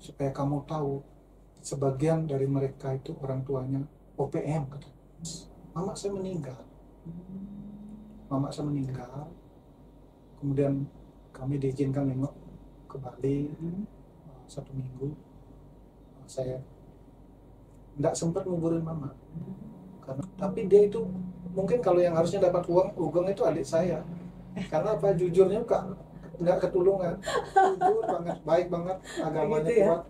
supaya kamu tahu sebagian dari mereka itu orang tuanya OPM. Mama saya meninggal. Kemudian kami diizinkan nengok ke Bali 1 minggu. Saya tidak sempat nguburin mama. Tapi dia itu mungkin kalau yang harusnya dapat uang itu adik saya. Karena apa, jujurnya nggak ketulungan, jujur banget, baik banget, agamanya gitu ya? kuat.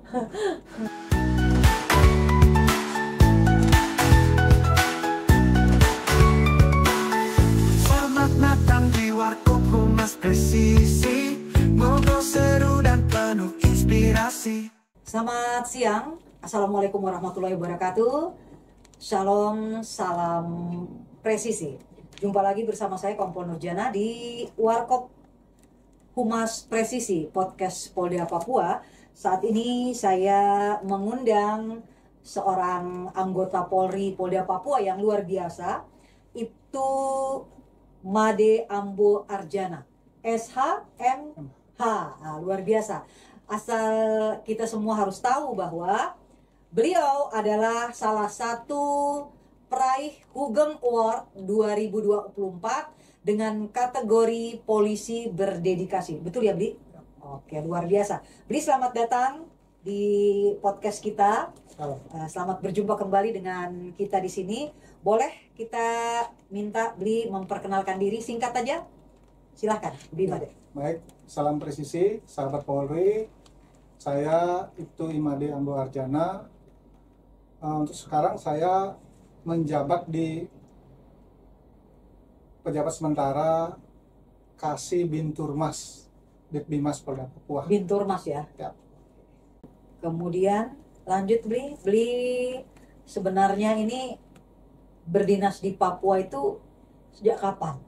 Selamat datang di Warkop Humas Presisi, ngobrol seru dan penuh inspirasi. Selamat siang, Assalamualaikum warahmatullahi wabarakatuh. Shalom, salam presisi. Jumpa lagi bersama saya Kompol Nurjana di Warkop Humas Presisi, podcast Polda Papua. Saat ini saya mengundang seorang anggota Polri Polda Papua yang luar biasa. Itu Made Ambo Arjana, SHMH. Luar biasa. Asal kita semua harus tahu bahwa beliau adalah salah satu peraih Hugeng Award 2024 dengan kategori polisi berdedikasi. Betul ya, Bli? Oke, luar biasa. Bli, selamat datang di podcast kita. Selamat berjumpa kembali dengan kita di sini. Boleh kita minta Bli memperkenalkan diri singkat aja? Silahkan, Bli Made. Baik, salam presisi, sahabat Polri. Saya itu Imade Ambo Arjana. Untuk sekarang saya menjabat di pejabat sementara Kasih Binturmas, Ditbimas Polda Papua. Binturmas ya? Ya. Kemudian lanjut Bli. Bli sebenarnya ini berdinas di Papua itu sejak kapan?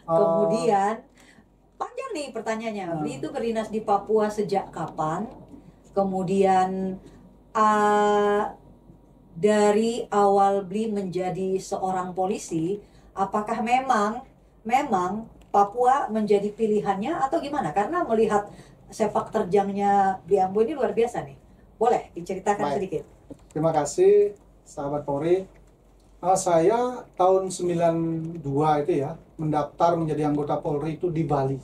Kemudian panjang nih pertanyaannya. Bli itu berdinas di Papua sejak kapan? Kemudian dari awal Bli menjadi seorang polisi, apakah memang Papua menjadi pilihannya atau gimana? Karena melihat sepak terjangnya Bli Ambo ini luar biasa nih. Boleh diceritakan sedikit? Terima kasih sahabat Polri. Saya tahun 92 itu ya mendaftar menjadi anggota Polri itu di Bali.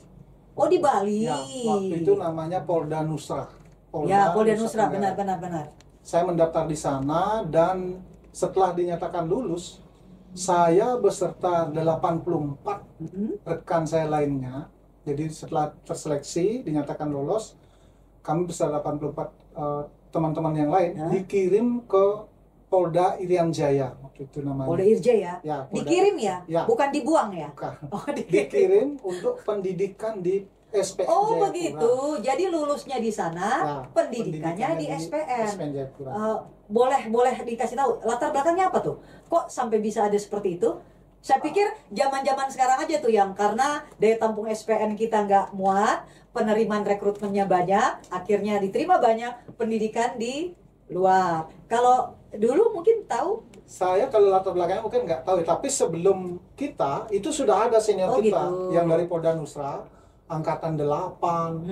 Oh, di Bali. Ya, waktu itu namanya Polda Nusra. Polda Nusra, benar. Saya mendaftar di sana dan setelah dinyatakan lulus, saya beserta 84 rekan saya lainnya. Jadi setelah terseleksi, dinyatakan lolos, kami beserta 84 teman-teman yang lain dikirim ke Polda Irian Jaya waktu itu namanya. Polda Irjaya? Ya, dikirim ya? Bukan dibuang ya? Bukan. Oh, dikirim untuk pendidikan di SPN Oh Jayapura. begitu, jadi lulusnya di sana, pendidikannya di SPN. Jayapura. Boleh dikasih tahu latar belakangnya apa tuh? Kok sampai bisa ada seperti itu? Saya pikir zaman sekarang aja tuh yang karena daya tampung SPN kita nggak muat, penerimaan rekrutmennya banyak, akhirnya diterima banyak pendidikan di luar. Kalau dulu mungkin tahu? Saya kalau latar belakangnya mungkin nggak tahu, tapi sebelum kita itu sudah ada senior kita gitu. yang dari Polda Nusra. Angkatan 8,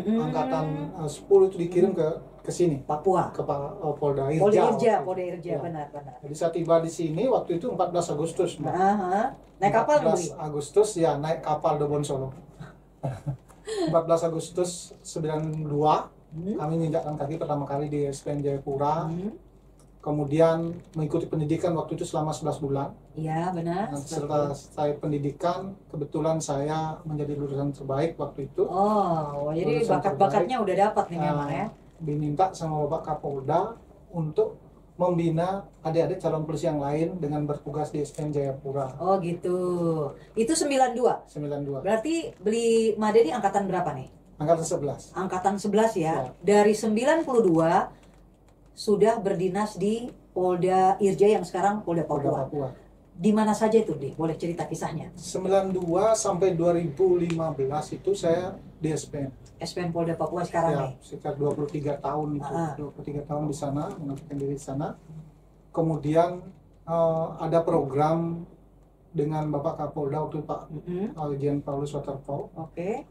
angkatan 10 itu dikirim ke sini, Papua, ke Polda Irja. Polda Irja, Ya. benar. Jadi saya tiba di sini waktu itu 14 Agustus. Naik kapal 14 Agustus ya, naik kapal Dobon Solo. 14 Agustus 92 kami menginjakkan kaki pertama kali di SPN Jayapura. Kemudian mengikuti pendidikan waktu itu selama 11 bulan. Iya, benar. Setelah saya pendidikan, kebetulan saya menjadi lulusan terbaik waktu itu. Oh, jadi bakat-bakatnya udah dapat nih memang ya. Diminta sama Bapak Kapolda untuk membina adik-adik calon polisi yang lain dengan bertugas di SPN Jayapura. Oh gitu. Itu 92? 92. Berarti Bli Made ini angkatan berapa nih? Angkatan 11. Angkatan 11 ya. Ya. Dari 92 sudah berdinas di Polda Irja yang sekarang Polda Papua. Di mana saja itu, Bli? Boleh cerita kisahnya? 92 sampai 2015 itu saya di SPN. SPN Polda Papua sekarang Ya, nih. sekitar 23 tahun itu. 23 tahun di sana, mengabdikan diri di sana. Kemudian ada program dengan Bapak Kapolda waktu Pak Aljen Paulus Waterpau. Oke.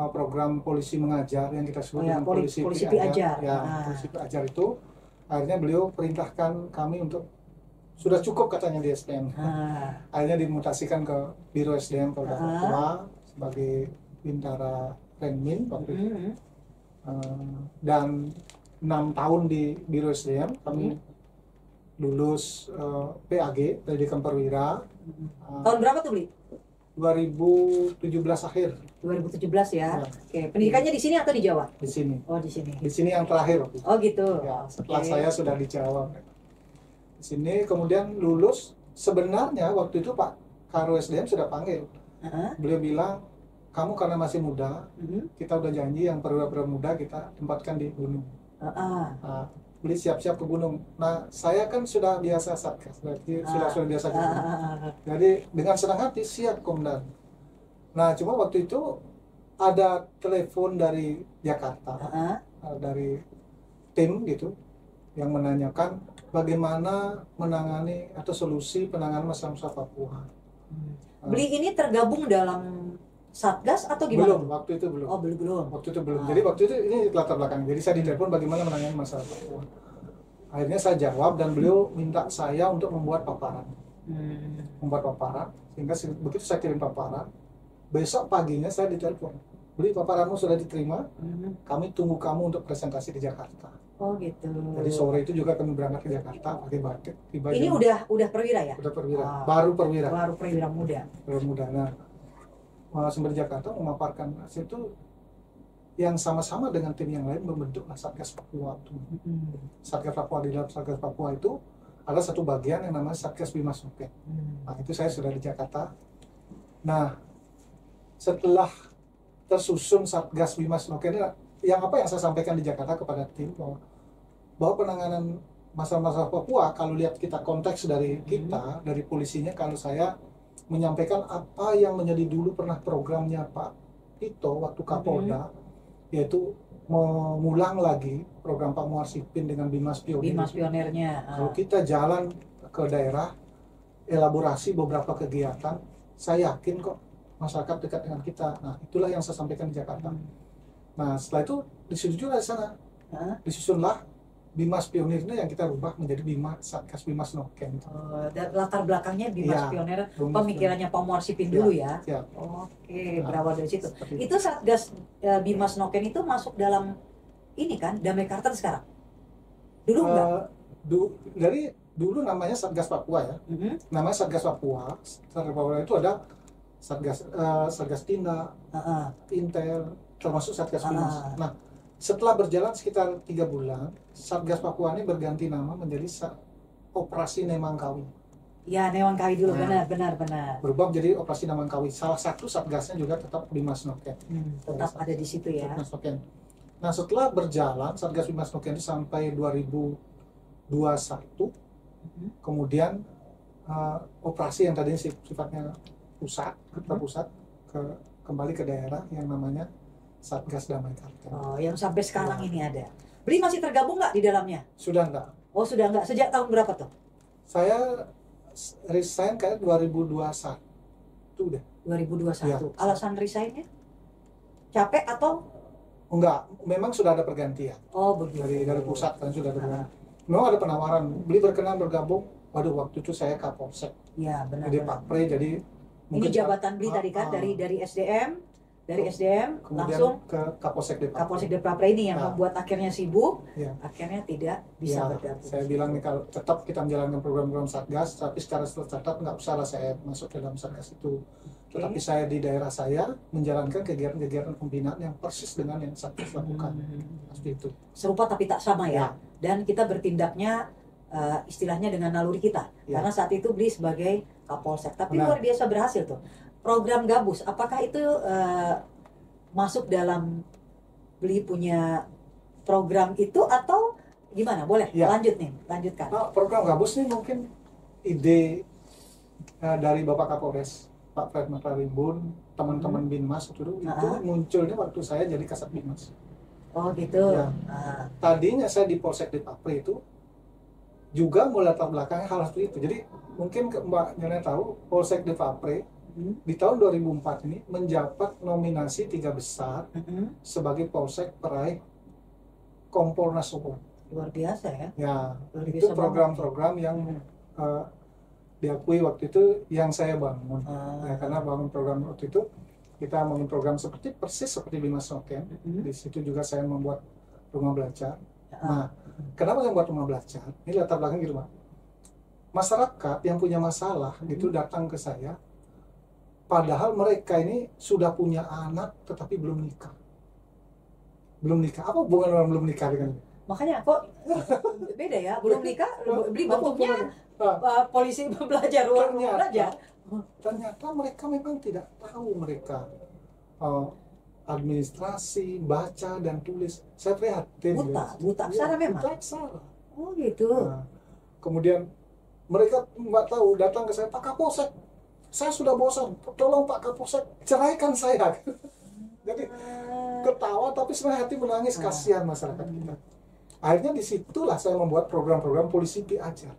program polisi mengajar yang kita sebut Oh ya, dengan polisi Piajar. ya, Ah. polisi Piajar itu akhirnya beliau perintahkan kami untuk sudah cukup katanya di SDM. Ah. Akhirnya dimutasikan ke Biro SDM Polda Ah. Papua sebagai Bintara Renmin waktu itu. Mhm. Dan 6 tahun di Biro SDM kami lulus PAG, Pendidikan Perwira. Tahun berapa tuh, Bli? 2017 akhir 2017 ya. Ya. Oke, pendidikannya di sini atau di Jawa? di sini. Oh, di sini. Di sini yang terakhir waktu itu. Oh, gitu. Ya, setelah Oke. saya sudah di Jawa. Di sini kemudian lulus, sebenarnya waktu itu Pak Karo SDM sudah panggil. Heeh. Beliau bilang, kamu karena masih muda, Mhm. kita udah janji yang perwira-perwira muda kita tempatkan di gunung. Heeh. Nah, beli siap-siap ke gunung. Nah, saya kan sudah biasa satgas, berarti sudah biasa di gunung. Jadi dengan senang hati siap Komandan. Nah, cuma waktu itu ada telepon dari Jakarta, Heeh. dari tim gitu, yang menanyakan bagaimana menangani atau solusi penanganan masalah-masalah Papua. Beli ini tergabung dalam Satgas atau gimana? Belum, waktu itu belum. Oh, belum. Waktu itu belum. Ah. Jadi waktu itu ini latar belakang. Jadi saya ditelepon bagaimana menangani masalah Papua. Akhirnya saya jawab dan beliau minta saya untuk membuat paparan. Membuat paparan. Sehingga begitu saya kirim paparan, besok paginya saya ditelepon. Beli paparanmu sudah diterima, kami tunggu kamu untuk presentasi di Jakarta. Oh, gitu. Jadi sore itu juga kami berangkat ke Jakarta pakai batik. Tiba Ini jam- udah perwira ya? udah perwira, Ah. baru perwira. Baru perwira muda. Baru muda. Nah, sumber Jakarta memaparkan hasil itu yang sama-sama dengan tim yang lain membentuk Satgas Papua. Satgas Papua, di dalam Satgas Papua itu ada satu bagian yang namanya Satgas Bimas Noken. Nah, itu saya sudah di Jakarta. Nah, setelah tersusun Satgas Bimas Noken, yang apa yang saya sampaikan di Jakarta kepada tim bahwa penanganan masalah-masalah Papua, kalau lihat kita konteks dari kita, dari polisinya, kalau saya menyampaikan apa yang menjadi dulu pernah programnya Pak Tito waktu Kapolda, yaitu mengulang lagi program Pak Muar Sipin dengan Bimas Pionir. Bimas pionirnya. Kalau kita jalan ke daerah, elaborasi beberapa kegiatan, saya yakin kok masyarakat dekat dengan kita. Nah, itulah yang saya sampaikan di Jakarta. Nah, setelah itu disetujuilah di sana. Disusunlah Bimas Pionir ini yang kita rubah menjadi Satgas Bimas Noken. Dan latar belakangnya Bimas Ya, Pionir, Bimas pemikirannya Pak Muar Sipin dulu ya. Ya. Oke, Nah, berawal dari situ. seperti Itu Satgas Bimas Noken itu masuk dalam ini kan, Damai Kartan sekarang? Dulu enggak? Dari dulu namanya Satgas Papua ya. Namanya Satgas Papua. Satgas Papua itu ada Satgas Tindak, Intel, termasuk Satgas Bimas. Nah, setelah berjalan sekitar 3 bulan, Satgas Papua ini berganti nama menjadi Operasi Nemangkawi. Ya, Newangkawi dulu, Nah. benar. Berubah menjadi Operasi Nemangkawi. Salah satu satgasnya juga tetap Bimas Noken. Tetap ada di situ ya. Bimas Noken. Nah, setelah berjalan Satgas Bimas Noken itu sampai 2021, kemudian operasi yang tadinya sifatnya pusat, kembali ke daerah yang namanya Satgas Damai Kartan. Oh, yang sampai sekarang ini ada. Beli masih tergabung nggak di dalamnya? Sudah enggak? Oh, sudah nggak. Sejak tahun berapa tuh? Saya resign kayak 2021 deh. 2021. Ya. Alasan resignnya? Capek atau? Enggak, memang sudah ada pergantian Oh, begitu. dari pusat kan sudah ada pergantian. Memang ada penawaran, beli berkenan bergabung. Waduh, waktu itu saya Kapolsek. Ya, benar. Jadi Pak Pre, jadi Ini jabatan beli tadi kan dari SDM, kemudian langsung ke Kapolsek Depapre. Kapolsek Depapre ini yang Nah. membuat akhirnya sibuk, Ya. akhirnya tidak bisa Ya, bergabung. saya bilang nih kalau tetap kita menjalankan program-program Satgas, tapi secara tercatat nggak usah lah saya masuk ke dalam Satgas itu. Tetapi saya di daerah saya menjalankan kegiatan-kegiatan pembinaan yang persis dengan yang Satgas lakukan. Seperti itu. Serupa tapi tak sama ya. Ya. Dan kita bertindaknya istilahnya dengan naluri kita. Ya. Karena saat itu beli sebagai Kapolsek. Tapi Benar. luar biasa berhasil tuh. Program Gabus, apakah itu masuk dalam beli punya program itu atau gimana? Boleh Ya. lanjutkan. Nah, program Gabus ini mungkin ide dari Bapak Kapolres, Pak Fred Maklarimbun, teman-teman Binmas itu munculnya waktu saya jadi Kasat Binmas. Oh gitu. Ya. Tadinya saya di Polsek Depapre itu juga mulai latar belakangnya hal seperti itu. Jadi mungkin Mbak Nyana tahu Polsek Depapre di tahun 2004 ini menjabat nominasi 3 besar sebagai Polsek peraih Kompolnas Award. Luar biasa ya. Ya, Luar itu biasa program-program yang diakui waktu itu yang saya bangun. Ya, karena bangun program waktu itu, kita bangun program persis seperti Bimas Noken. Di situ juga saya membuat rumah belajar. Nah, kenapa saya membuat rumah belajar? Ini latar belakang gitu, Pak. Masyarakat yang punya masalah itu datang ke saya, padahal mereka ini sudah punya anak tetapi belum nikah. Belum nikah. Apa hubungan orang belum nikah dengan ini? Makanya kok beda ya, belum nikah, beli bentuknya polisi belajar, rumah belajar. Ternyata mereka memang tidak tahu mereka administrasi, baca dan tulis. Saya prihatin. Buta aksara memang. Buta aksara. Oh gitu. Nah, kemudian mereka nggak tahu, datang ke saya, Pak Kapolsek, saya sudah bosan, tolong Pak Kapolsek ceraikan saya. Jadi ketawa tapi sebenarnya hati menangis, kasihan masyarakat kita. Akhirnya disitulah saya membuat program-program polisi piajar.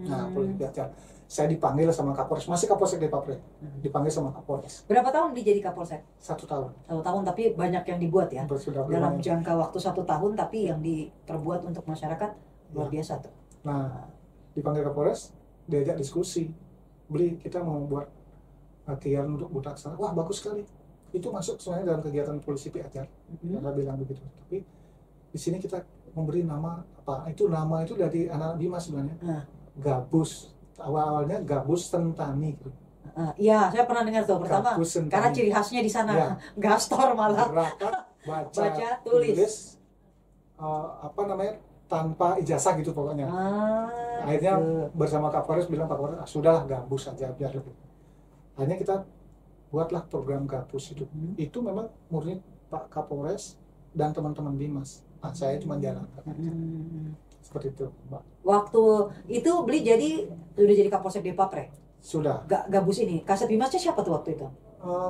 Nah, polisi piajar. Saya dipanggil sama Kapolres, masih Kapolsek Depapre, dipanggil sama Kapolres. Berapa tahun dia jadi Kapolsek? 1 tahun. 1 tahun, tapi banyak yang dibuat ya. Sudah dalam jangka waktu 1 tahun, tapi yang diperbuat untuk masyarakat luar biasa tuh. Nah, dipanggil Kapolres, diajak diskusi. Beli, kita mau buat kegiatan untuk buta aksara. Wah, bagus sekali. Itu masuk sebenarnya dalam kegiatan polisi piajar. Kita bilang begitu. Tapi di sini kita memberi nama apa? Itu nama itu dari anak Bimas sebenarnya. Gabus. Awalnya Gabus Tentani. Iya, saya pernah dengar tuh pertama. Karena ciri khasnya di sana, ya. Gastor malah. Gerakan baca tulis. Apa namanya? Tanpa ijazah gitu pokoknya. Akhirnya bersama Kapolres bilang, Pak Kapolres, sudahlah Gabus saja biar lebih. Akhirnya kita buatlah program Gabus itu. Itu memang murni Pak Kapolres dan teman-teman Bimas. Nah, saya cuma jalankan. Seperti itu, Mbak. Waktu itu Beli sudah jadi Kapolsek Depapre? Sudah. Gabus ini. Kasat Bimasnya siapa tuh waktu itu?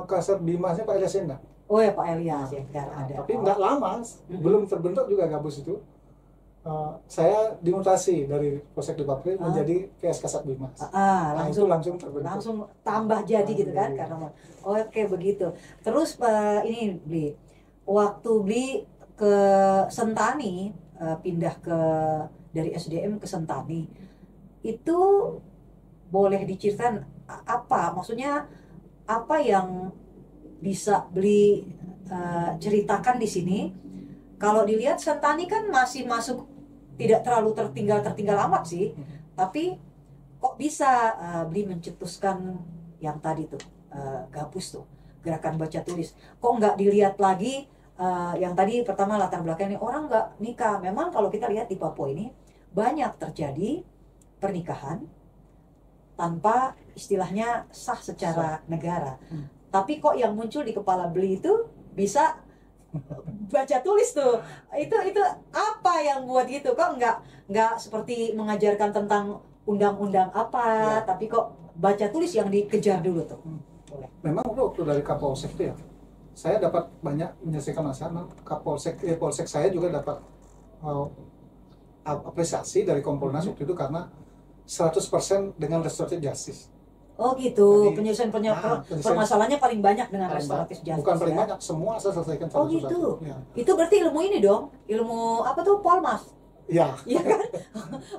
Kasat Bimasnya Pak Elias Endah. Oh ya, Pak Elias ya, ada. Tapi nggak lama, belum terbentuk juga Gabus itu. Saya dimutasi dari Polsek Depapre menjadi PS Kasat Bimas. Langsung terbentuk. Langsung tambah jadi gitu kan? Karena oke begitu. Terus ini Beli, waktu Beli ke Sentani, pindah dari SDM ke Sentani, itu boleh diceritakan apa? Maksudnya apa yang bisa Beli ceritakan di sini? Kalau dilihat Sentani kan masih masuk, tidak terlalu tertinggal amat sih, tapi kok bisa Beli mencetuskan yang tadi tuh Gabus tuh, gerakan baca tulis, kok nggak dilihat lagi yang tadi pertama latar belakangnya orang nggak nikah. Memang kalau kita lihat di Papua ini banyak terjadi pernikahan tanpa istilahnya sah secara negara. Tapi kok yang muncul di kepala Beli itu bisa baca tulis tuh. Itu apa yang buat gitu? Kok nggak seperti mengajarkan tentang undang-undang apa, tapi kok baca tulis yang dikejar dulu tuh. Boleh. Memang waktu dari Kapolsek itu ya, saya dapat banyak menyelesaikan masalah. Polsek saya juga dapat apresiasi dari Kompolnas waktu itu karena 100% dengan restoratif justice. Oh gitu. Penyelesaian permasalahannya paling banyak dengan restoratif justice. Bukan paling banyak, semua saya selesaikan satu-satu. Oh gitu. Ya. Itu berarti ilmu ini dong, ilmu apa tuh, Polmas? Iya. Iya kan?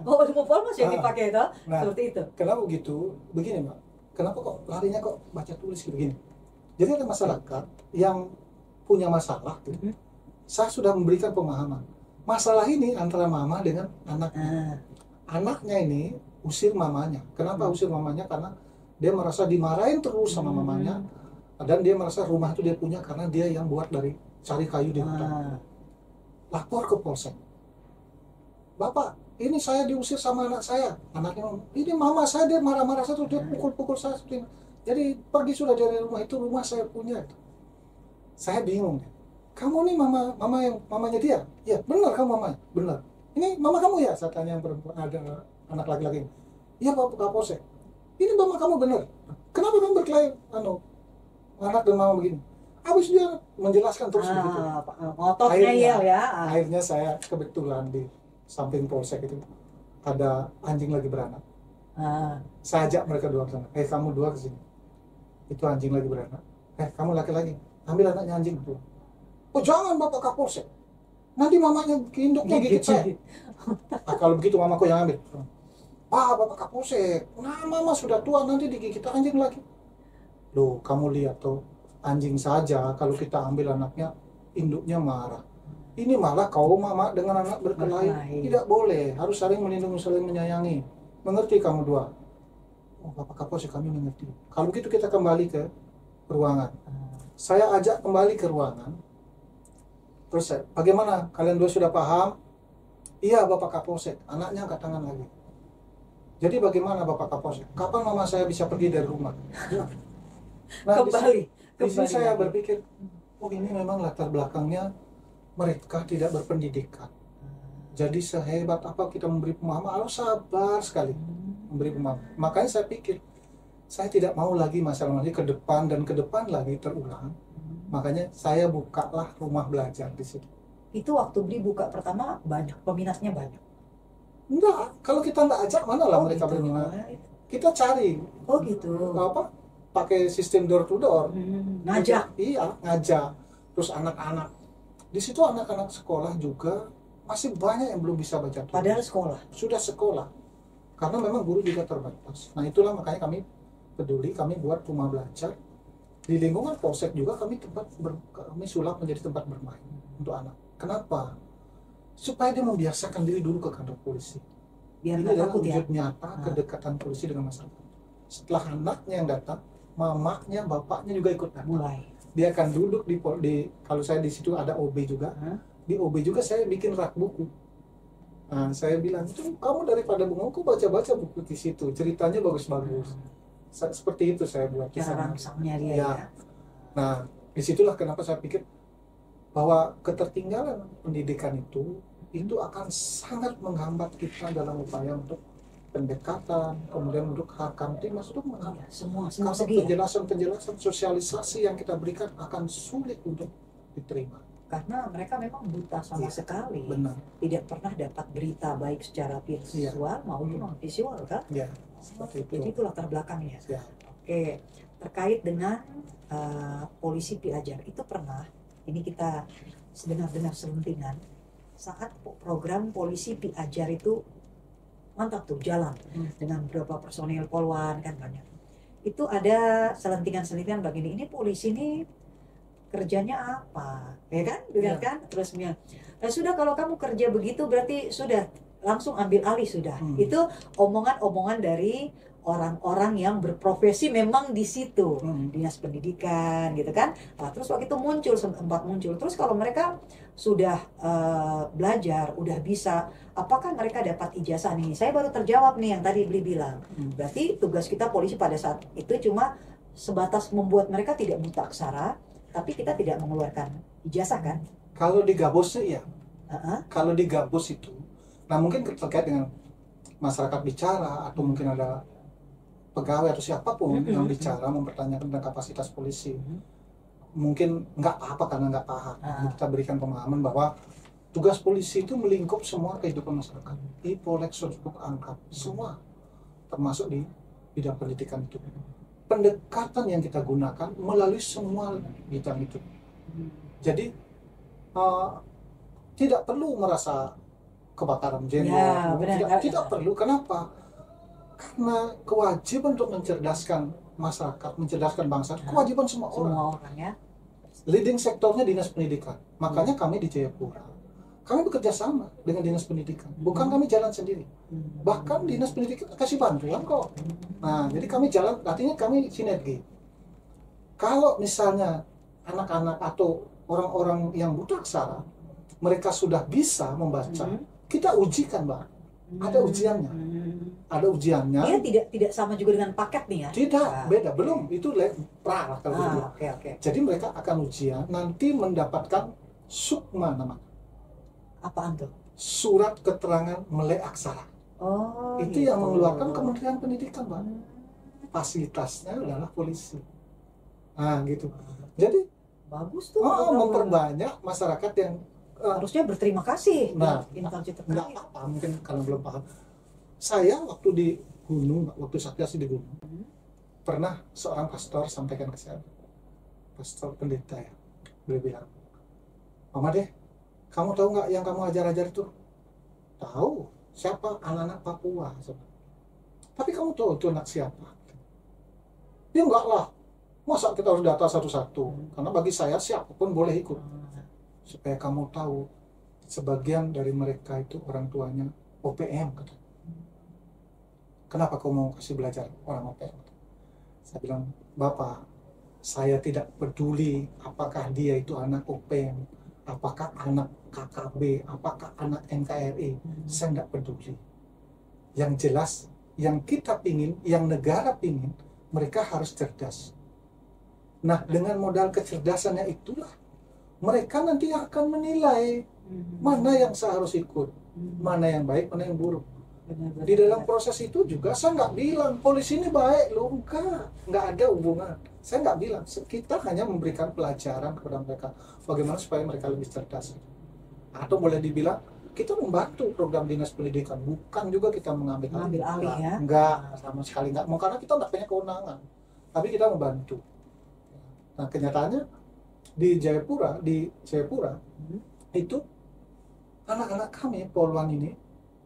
Oh, ilmu Polmas yang dipakai itu, seperti itu. Kenapa begitu? Begini Mbak, kenapa kok larinya kok baca tulis begini? Jadi ada masyarakat yang punya masalah, saya sudah memberikan pemahaman. Masalah ini antara mama dengan anaknya. Anaknya ini usir mamanya. Kenapa usir mamanya? Karena dia merasa dimarahin terus sama mamanya, dan dia merasa rumah itu dia punya karena dia yang buat dari cari kayu di hutan. Lapor ke polsek. Bapak, ini saya diusir sama anak saya. Anaknya, ini mama saya, dia marah-marah satu, dia pukul-pukul saya seperti ini. Jadi pergi sudah dari rumah itu, rumah saya punya. Saya bingung. Kamu nih mamanya dia? Ya benar kamu mamanya, benar. Ini mama kamu ya? Saya tanya yang perempuan, ada anak laki-laki. Iya Pak Kapolsek. Ini mama kamu benar. Kenapa kamu berkelahi anak dan mama begini? Habis dia menjelaskan terus begitu. Akhirnya saya kebetulan di samping polsek itu ada anjing lagi beranak. Saya ajak mereka dua ke sana. Kamu dua ke sini. Itu anjing lagi beranak. Kamu laki-laki, ambil anaknya anjing tuh. Oh jangan Bapak Kapolsek, nanti mamanya induknya gigit saya. Kalau begitu mamaku yang ambil. Bapak Kapolsek, nah mama sudah tua nanti digigit anjing lagi. Loh, kamu lihat tuh, anjing saja kalau kita ambil anaknya, induknya marah. Ini malah kau mama dengan anak berkelahi. Tidak boleh, harus saling melindungi, saling menyayangi. Mengerti kamu dua? Oh, Bapak Kapolsek kami mengerti. Kalau begitu kita kembali ke ruangan. Saya ajak kembali ke ruangan. Terus bagaimana? Kalian dua sudah paham? Iya Bapak Kapolsek, anaknya angkat tangan lagi. Jadi bagaimana Bapak Kapolsek? Kapan mama saya bisa pergi dari rumah? Nah, di sini saya berpikir, oh ini memang latar belakangnya mereka tidak berpendidikan. Jadi sehebat apa kita memberi pemahaman, harus sabar sekali memberi pemahaman. Makanya saya pikir, saya tidak mau lagi masalah lagi ke depan dan ke depan lagi terulang. Makanya saya bukalah rumah belajar di situ. Itu waktu beli buka pertama banyak, peminatnya banyak? Enggak, kalau kita enggak ajak mana lah mereka gitu. berminat. Kita cari. Oh gitu. Apa? Pakai sistem door to door. Ngajak. Iya, ngajak. Terus anak-anak. Di situ anak-anak sekolah juga masih banyak yang belum bisa baca tulis. Padahal sekolah. Sudah sekolah. Karena memang guru juga terbatas. Nah, itulah makanya kami peduli, kami buat rumah belajar. Di lingkungan polsek juga kami kami sulap menjadi tempat bermain untuk anak. Kenapa? Supaya dia membiasakan diri dulu ke kantor polisi. Biar ini nggak adalah takut ya. wujud nyata kedekatan polisi dengan masyarakat. Setelah anaknya yang datang, mamanya, bapaknya juga ikut datang. Mulai. Dia akan duduk di kalau saya di situ ada OB juga. Di OB juga saya bikin rak buku. Nah, saya bilang, kamu daripada bengong, kok baca-baca buku di situ, ceritanya bagus-bagus. Seperti itu saya buat. Cara rangsangnya dia ya. Nah, disitulah kenapa saya pikir bahwa ketertinggalan pendidikan itu akan sangat menghambat kita dalam upaya untuk pendekatan, kemudian untuk hakam timas untuk menghambat. Semua Karena segi penjelasan sosialisasi yang kita berikan akan sulit untuk diterima. Karena mereka memang buta sama sekali. Benar. Tidak pernah dapat berita baik secara visual maupun non visual kan? Ya, seperti itu. Jadi itu latar belakangnya. Ya. Oke, terkait dengan polisi Piajar itu pernah, ini kita sedengar-dengar selentingan saat program polisi Piajar itu mantap tuh jalan dengan beberapa personil Polwan kan banyak. Itu ada selentingan-selentingan begini, ini polisi ini kerjanya apa, ya kan? Dengar kan? Terusnya, sudah kalau kamu kerja begitu berarti sudah langsung ambil alih sudah. Itu omongan-omongan dari orang-orang yang berprofesi memang di situ, dinas pendidikan gitu kan. Nah, terus waktu itu sempat muncul. Terus kalau mereka sudah belajar, udah bisa, apakah mereka dapat ijazah nih? Saya baru terjawab nih yang tadi Beli bilang. Berarti tugas kita polisi pada saat itu cuma sebatas membuat mereka tidak buta aksara, tapi kita tidak mengeluarkan ijazah kan? Kalau di Gabusnya ya. Kalau di Gabus itu, nah mungkin terkait dengan masyarakat bicara atau mungkin ada pegawai atau siapapun yang bicara mempertanyakan tentang kapasitas polisi, mungkin nggak apa-apa karena nggak paham. Kita berikan pemahaman bahwa tugas polisi itu melingkup semua kehidupan masyarakat. Di Polek, Sospok, Angkap, semua termasuk di bidang pendidikan itu. Pendekatan yang kita gunakan melalui semua bidang itu. Jadi tidak perlu merasa kebakaran jenggot, tidak perlu. Kenapa? Karena kewajiban untuk mencerdaskan masyarakat, mencerdaskan bangsa, kewajiban semua orang ya. Leading sektornya dinas pendidikan. Makanya kami di Jayapura, kami bekerja sama dengan dinas pendidikan. Bukan kami jalan sendiri. Bahkan dinas pendidikan kasih bantuan kok. Nah, jadi kami jalan, artinya kami sinergi. Kalau misalnya anak-anak atau orang-orang yang buta aksara, mereka sudah bisa membaca, kita ujikan, Mbak. Ada ujiannya. Ada ujiannya. Dia tidak sama juga dengan paket nih ya? Tidak, beda. Belum, itu pra lah kalau gitu. Okay. Jadi mereka akan ujian, nanti mendapatkan sukma namanya. Apaan tuh? Surat keterangan melek aksara. Oh, itu gitu. yang mengeluarkan Kementerian Pendidikan, Mbak. Fasilitasnya adalah polisi. Nah, gitu. Jadi bagus tuh. Memperbanyak masyarakat yang harusnya berterima kasih. Nah, instansi terkait. Nggak apa-apa, mungkin kalau belum paham. Saya waktu di gunung, waktu Satgas di gunung, pernah seorang pastor sampaikan ke saya, pastor pendeta ya, beliau bilang, Mama deh, kamu tahu nggak yang kamu ajar-ajar itu? Tahu, siapa? Anak-anak Papua. Tapi kamu tahu itu anak siapa? Ya enggak lah, masa kita harus data satu-satu? Karena bagi saya siapapun boleh ikut. Supaya kamu tahu, sebagian dari mereka itu orang tuanya OPM. Kenapa kamu mau kasih belajar orang OPM? Saya bilang, Bapak, saya tidak peduli apakah dia itu anak OPM, apakah anak KKB, apakah anak NKRI, saya tidak peduli. Yang jelas, yang kita pingin, yang negara pingin, mereka harus cerdas. Nah, dengan modal kecerdasannya itulah, mereka nanti akan menilai mana yang seharus ikut, mana yang baik, mana yang buruk. Di dalam proses itu juga saya nggak bilang polisi ini baik loh, nggak ada hubungan. Saya nggak bilang, kita hanya memberikan pelajaran kepada mereka bagaimana supaya mereka lebih cerdas. Atau boleh dibilang kita membantu program dinas pendidikan, bukan juga kita mengambil alih ya? Enggak, sama sekali enggak. Karena kita nggak punya kewenangan, tapi kita membantu. Nah, kenyataannya di Jayapura itu anak-anak kami Poluan ini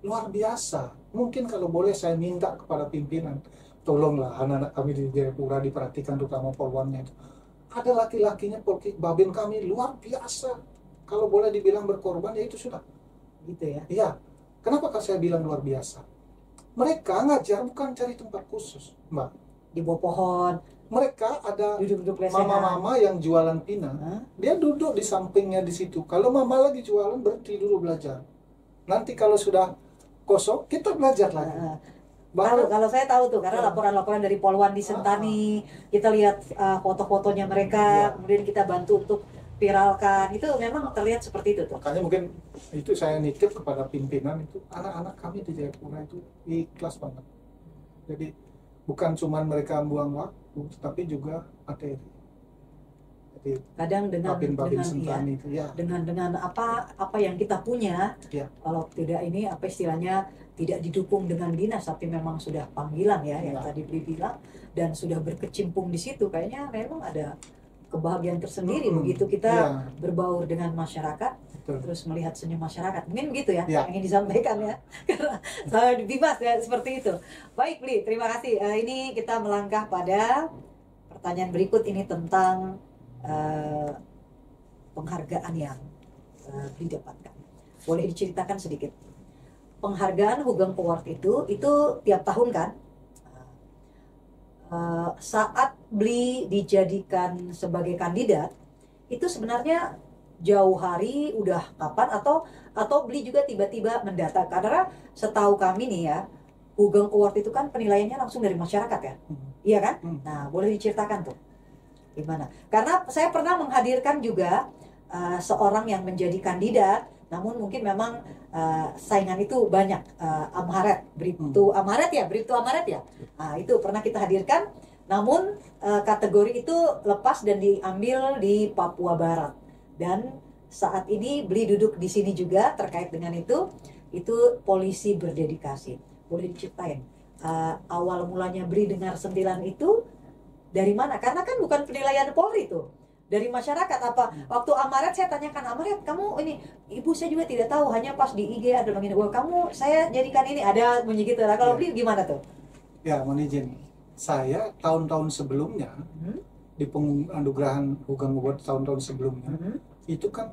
luar biasa. Mungkin kalau boleh saya minta kepada pimpinan, tolonglah anak-anak kami di Jayapura diperhatikan, terutama Poluannya itu. Ada laki-lakinya, babin kami luar biasa. Kalau boleh dibilang berkorban, ya itu sudah. Gitu ya? Iya. Kenapa kan saya bilang luar biasa? Mereka ngajar bukan cari tempat khusus, Mbak. Di bawah pohon. Mereka ada Duduk-duduk mama-mama yang jualan pinang. Dia duduk di sampingnya di situ. Kalau mama lagi jualan, berhenti dulu belajar. Nanti kalau sudah kosong, kita belajar lagi. Kalau saya tahu tuh, karena laporan-laporan dari Poluan di Sentani, kita lihat foto-fotonya mereka, kemudian kita bantu untuk viralkan. Itu memang terlihat seperti itu tuh. Makanya mungkin itu saya nitip kepada pimpinan itu, anak-anak kami di Jayapura itu ikhlas banget. Jadi bukan cuma mereka buang waktu, tapi juga materi. Jadi kadang dengan apa yang kita punya, kalau tidak ini apa istilahnya, tidak didukung dengan dinas, tapi memang sudah panggilan ya, yang tadi Bli bilang, dan sudah berkecimpung di situ, kayaknya memang ada kebahagiaan tersendiri begitu kita berbaur dengan masyarakat, terus melihat senyum masyarakat. Mungkin begitu ya yang ingin disampaikan ya, karena bebas ya seperti itu. Baik Bli, terima kasih. Ini kita melangkah pada pertanyaan berikut, ini tentang penghargaan yang didapatkan. Boleh diceritakan sedikit? Penghargaan Hugeng Award itu tiap tahun kan? Saat Bli dijadikan sebagai kandidat, itu sebenarnya jauh hari udah kapan, atau Bli juga tiba-tiba mendata? Karena setahu kami nih ya, Hugeng Award itu kan penilaiannya langsung dari masyarakat ya, iya kan? Nah, boleh diceritakan tuh gimana? Karena saya pernah menghadirkan juga seorang yang menjadi kandidat, namun mungkin memang saingan itu banyak. Bribtu Amaret ya. Nah, itu pernah kita hadirkan, namun kategori itu lepas dan diambil di Papua Barat. Dan saat ini Bli duduk di sini juga terkait dengan itu polisi berdedikasi. Boleh diceritain awal mulanya Bli dengar sentilan itu dari mana? Karena kan bukan penilaian Polri tuh, dari masyarakat. Apa waktu Amaret saya tanyakan, Amaret kamu ini, ibu saya juga tidak tahu, hanya pas di IG ada bilang ini, wah kamu saya jadikan ini, ada bunyi gitu lah. Kalau Bli gimana tuh? Ya, mohon izin, saya tahun-tahun sebelumnya di penganugerahan Hugeng Award tahun-tahun sebelumnya itu kan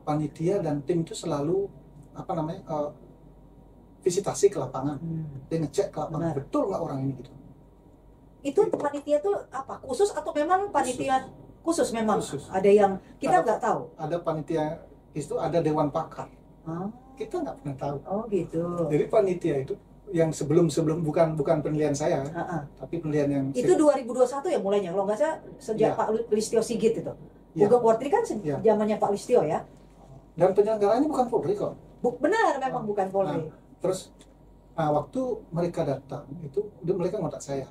panitia dan tim itu selalu visitasi ke lapangan, dia ngecek ke lapangan, betul nggak orang ini gitu. Itu panitia tuh apa? Khusus atau memang panitia khusus memang? Khusus. Ada yang kita nggak tahu. Ada panitia itu, ada dewan pakar. Kita nggak pernah tahu. Oh gitu. Jadi panitia itu yang sebelum bukan penilaian saya, tapi penilaian yang itu 2021 ya mulainya, kalau nggak salah sejak Pak Listio Sigit itu. Hugeng Award kan zamannya Pak Listio ya. Dan penyelenggaranya bukan Polri kok. Benar, memang bukan Polri. Terus waktu mereka datang itu mereka ngontak saya,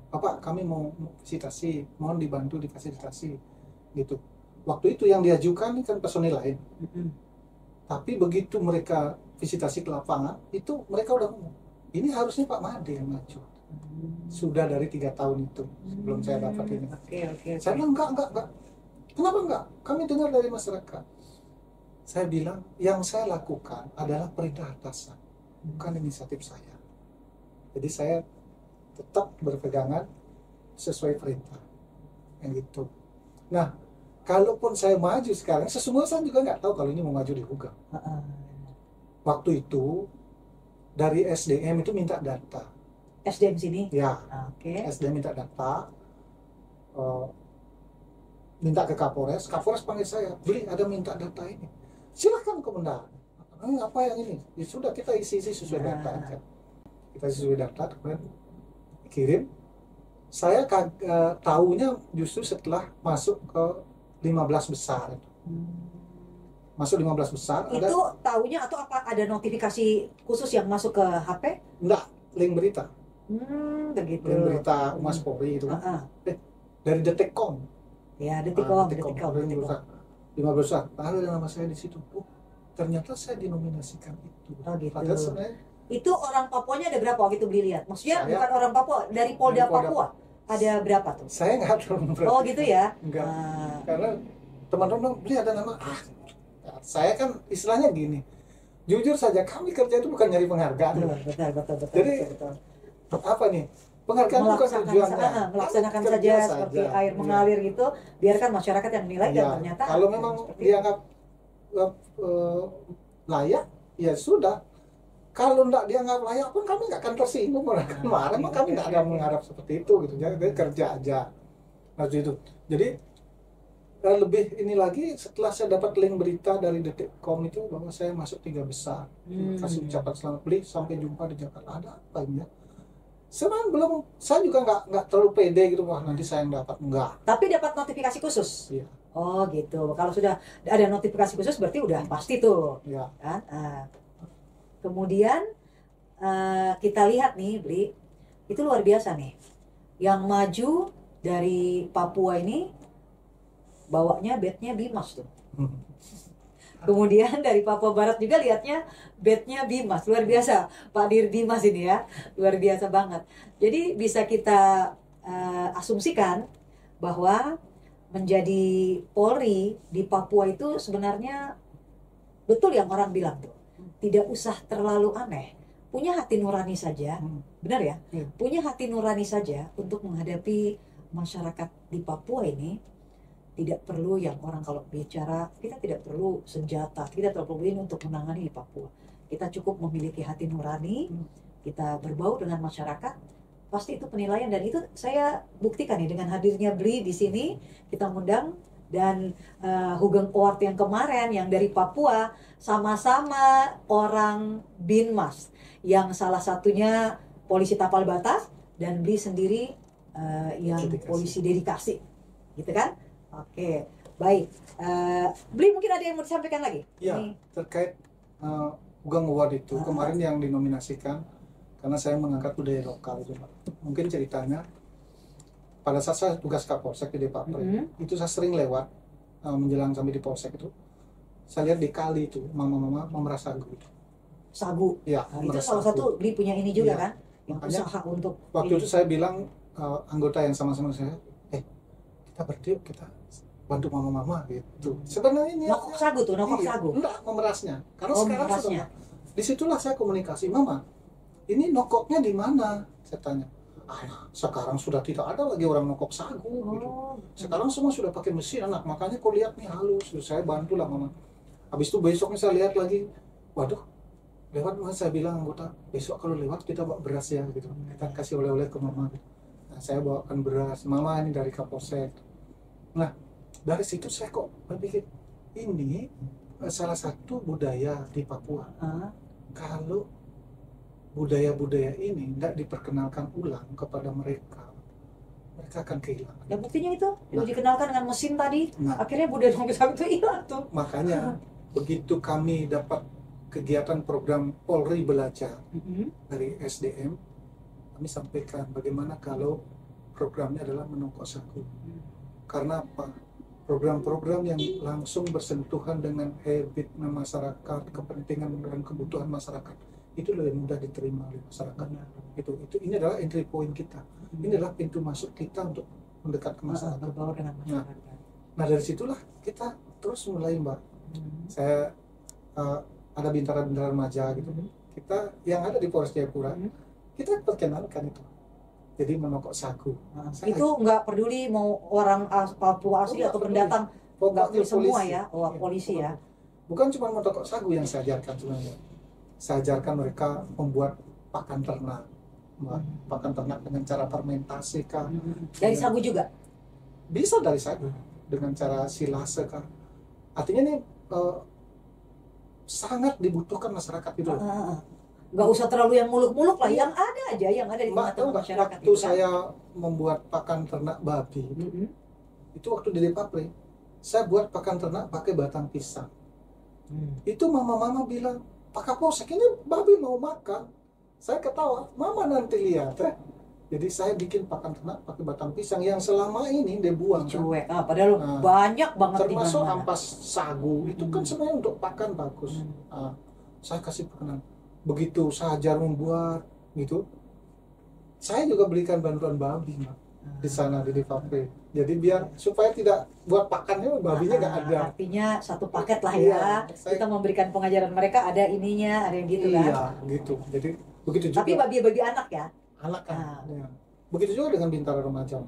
Bapak kami mau visitasi, mohon dibantu difasilitasi gitu. Waktu itu yang diajukan kan personil lain, tapi begitu mereka visitasi ke lapangan itu mereka udah ngomong, ini harusnya Pak Made yang maju. Sudah dari 3 tahun itu sebelum saya dapat ini. Oke. Saya bilang enggak. Kenapa enggak? Kami dengar dari masyarakat. Saya bilang yang saya lakukan adalah perintah atasan, bukan inisiatif saya. Jadi saya tetap berpegangan sesuai perintah, yang gitu. Nah, kalaupun saya maju sekarang, sesungguhnya saya juga nggak tahu kalau ini mau maju di Hugeng. Waktu itu dari SDM itu minta data. SDM sini? Ya, Oke. SDM minta data, minta ke Kapolres panggil saya, Beli ada minta data ini. Silakan komandan. Apa yang ini? Ya sudah, kita isi sesuai data aja. Kita isi sesuai data, kemudian kirim. Saya tahunya justru setelah masuk ke 15 besar. Masuk 15 besar. Itu tahunya atau apa? Ada notifikasi khusus yang masuk ke HP? Enggak, link berita. Begitu. Link berita Humas Polri itu. Dari Detikcom. Ya, Detikcom. 15 besar. Ada nama saya di situ. Ternyata saya dinominasikan itu. Gitu. Padahal sebenarnya itu orang Papuanya ada berapa waktu itu beli lihat? Maksudnya saya, bukan orang Papua, dari Polda Papua. Ada berapa tuh? Saya nggak tahu. Oh gitu ya? Enggak. Karena teman-teman beli ada nama. Saya kan istilahnya gini. Jujur saja, kami kerja itu bukan nyari penghargaan. Betul. Jadi apa nih? Penghargaan bukan tujuannya. Melaksanakan saja seperti air mengalir gitu. Biarkan masyarakat yang menilai dan ternyata. Kalau memang dianggap layak, ya sudah. Kalau enggak dianggap layak pun kami nggak akan tersinggung, akan marah. Emang kami nggak ada mengharap seperti itu gitu. Jadi kerja aja. Nah itu. Jadi lebih ini lagi setelah saya dapat link berita dari Detikcom itu bahwa saya masuk 3 besar. Kasih ucapan selamat beli, sampai jumpa di Jakarta. Ada apa ini ya? Sebenarnya belum, saya juga nggak terlalu pede gitu, wah nanti saya yang dapat, enggak. Tapi dapat notifikasi khusus? Iya. Oh gitu, kalau sudah ada notifikasi khusus berarti udah pasti tuh. Iya. Kan? Kemudian kita lihat nih Bli, itu luar biasa nih. Yang maju dari Papua ini bawanya bednya Bimas tuh. Kemudian dari Papua Barat juga lihatnya bednya Bimas, luar biasa Pak Dir Bimas ini ya, luar biasa banget. Jadi bisa kita asumsikan bahwa menjadi Polri di Papua itu sebenarnya betul yang orang bilang tuh, tidak usah terlalu aneh, punya hati nurani saja, benar ya? Punya hati nurani saja untuk menghadapi masyarakat di Papua ini. Tidak perlu yang orang kalau bicara, kita tidak perlu senjata, kita tidak perlu ini untuk menangani di Papua. Kita cukup memiliki hati nurani, kita berbau dengan masyarakat, pasti itu penilaian. Dan itu saya buktikan nih dengan hadirnya Bli di sini, kita undang, dan Hugeng Award yang kemarin yang dari Papua, sama-sama orang Binmas, yang salah satunya polisi tapal batas, dan Bli sendiri yang polisi dedikasi, gitu kan? Oke, baik. Bli mungkin ada yang mau disampaikan lagi? Iya, terkait Hugeng Award itu kemarin yang dinominasikan karena saya mengangkat budaya lokal itu, Pak. Mungkin ceritanya pada saat saya tugas Kapolsek di Depapre, itu saya sering lewat menjelang sampai di Polsek itu. Saya lihat di kali itu mama-mama memerah sagu. Sagu. Ya, itu salah satu Bli punya ini juga kan? Yang usaha untuk waktu itu saya bilang anggota yang sama-sama saya, kita berdiri, kita bantu mama-mama gitu. Sebenarnya ini nokok sagu tuh, nokok sagu. Enggak, memerasnya. Karena sekarang sudah. Disitulah saya komunikasi, Mama. Ini nokoknya di mana? Saya tanya. Sekarang sudah tidak ada lagi orang nokok sagu. Gitu. Sekarang semua sudah pakai mesin, anak. Makanya kau lihat nih halus. Saya bantulah Mama. Habis itu besoknya saya lihat lagi. Waduh, lewat saya bilang anggota, besok kalau lewat kita bawa beras ya gitu. Kita kasih oleh-oleh ke Mama. Nah, saya bawakan beras. Mama ini dari Kapolsek. Nah, dari situ saya kok berpikir ini salah satu budaya di Papua. Kalau budaya-budaya ini tidak diperkenalkan ulang kepada mereka akan kehilangan. Ya buktinya itu dikenalkan dengan mesin tadi, akhirnya budaya nongkrong sagu itu hilang tuh. Makanya begitu kami dapat kegiatan program Polri Belajar dari SDM, kami sampaikan bagaimana kalau programnya adalah menokok sagu. Karena apa? Program-program yang langsung bersentuhan dengan habit masyarakat, kepentingan dan kebutuhan masyarakat itu loh yang mudah diterima oleh masyarakat. Itu ini adalah entry point kita, ini adalah pintu masuk kita untuk mendekat ke masyarakat. Berbaur dengan masyarakat. Nah dari situlah kita terus mulai Mbak. Saya ada bintara-bintara remaja gitu. Kita yang ada di Polres Jayapura, kita perkenalkan itu. Jadi menokok sagu. Itu nggak peduli mau orang Papua asli atau pendatang, nggak peduli semua ya, polisi ya. Bukan cuma menokok sagu yang saya ajarkan sebenarnya. Saya ajarkan mereka membuat pakan ternak, pakan ternak dengan cara fermentasi kah? Dari sagu juga? Bisa dari sagu, dengan cara silase kah? Artinya ini sangat dibutuhkan masyarakat itu. Nggak usah terlalu yang muluk-muluk lah, yang ada aja, yang ada di tengah-tengah masyarakat. Waktu saya membuat pakan ternak babi, itu waktu di Depapre, saya buat pakan ternak pakai batang pisang. Itu mama-mama bilang, Pak Kapolsek ini babi mau makan. Saya ketawa, mama nanti lihat. Jadi saya bikin pakan ternak pakai batang pisang yang selama ini dibuang. Cuek, padahal banyak banget. Termasuk ampas sagu, itu kan sebenarnya untuk pakan bagus. Saya kasih perkenalan. Begitu saya ajar membuat gitu, saya juga belikan bantuan babi di sana di Depapre. Jadi biar supaya tidak buat pakannya babinya nggak ada. Artinya satu paket lah ya. Kita memberikan pengajaran mereka, ada ininya, ada yang gitu kan. Iya gitu. Jadi begitu juga. Tapi babi anak ya. Anak kan. Ya. Begitu juga dengan bintara remaja.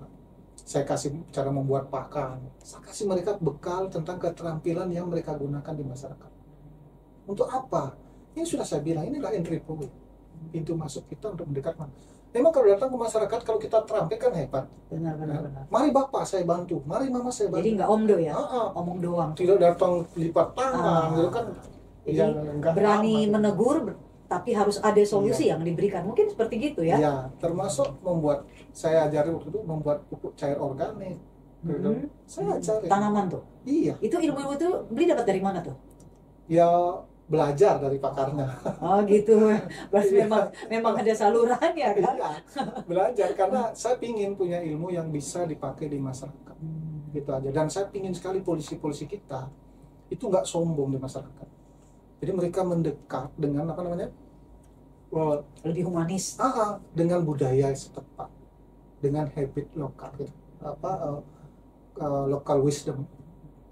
Saya kasih cara membuat pakan. Saya kasih mereka bekal tentang keterampilan yang mereka gunakan di masyarakat. Untuk apa? Ini sudah saya bilang, inilah entry point, pintu masuk kita untuk mendekat. Memang kalau datang ke masyarakat, kalau kita terampil kan hebat. Benar. Mari Bapak saya bantu, mari Mama saya bantu. Jadi nggak omdo ya, omong doang. Tidak datang lipat tangan, gitu kan. Jadi berani menegur, tapi harus ada solusi yang diberikan. Mungkin seperti gitu ya. Iya, termasuk membuat, saya ajari waktu itu membuat pupuk cair organik. Saya ajari. Tanaman tuh? Iya. Itu ilmu itu beli dapat dari mana tuh? Ya belajar dari pakarnya. Oh gitu, berarti memang ada salurannya kan? Iya, belajar karena saya pingin punya ilmu yang bisa dipakai di masyarakat. Gitu aja. Dan saya pingin sekali polisi-polisi kita itu nggak sombong di masyarakat. Jadi mereka mendekat dengan apa namanya? Lebih humanis. Dengan budaya setempat, dengan habit lokal, gitu. Local wisdom.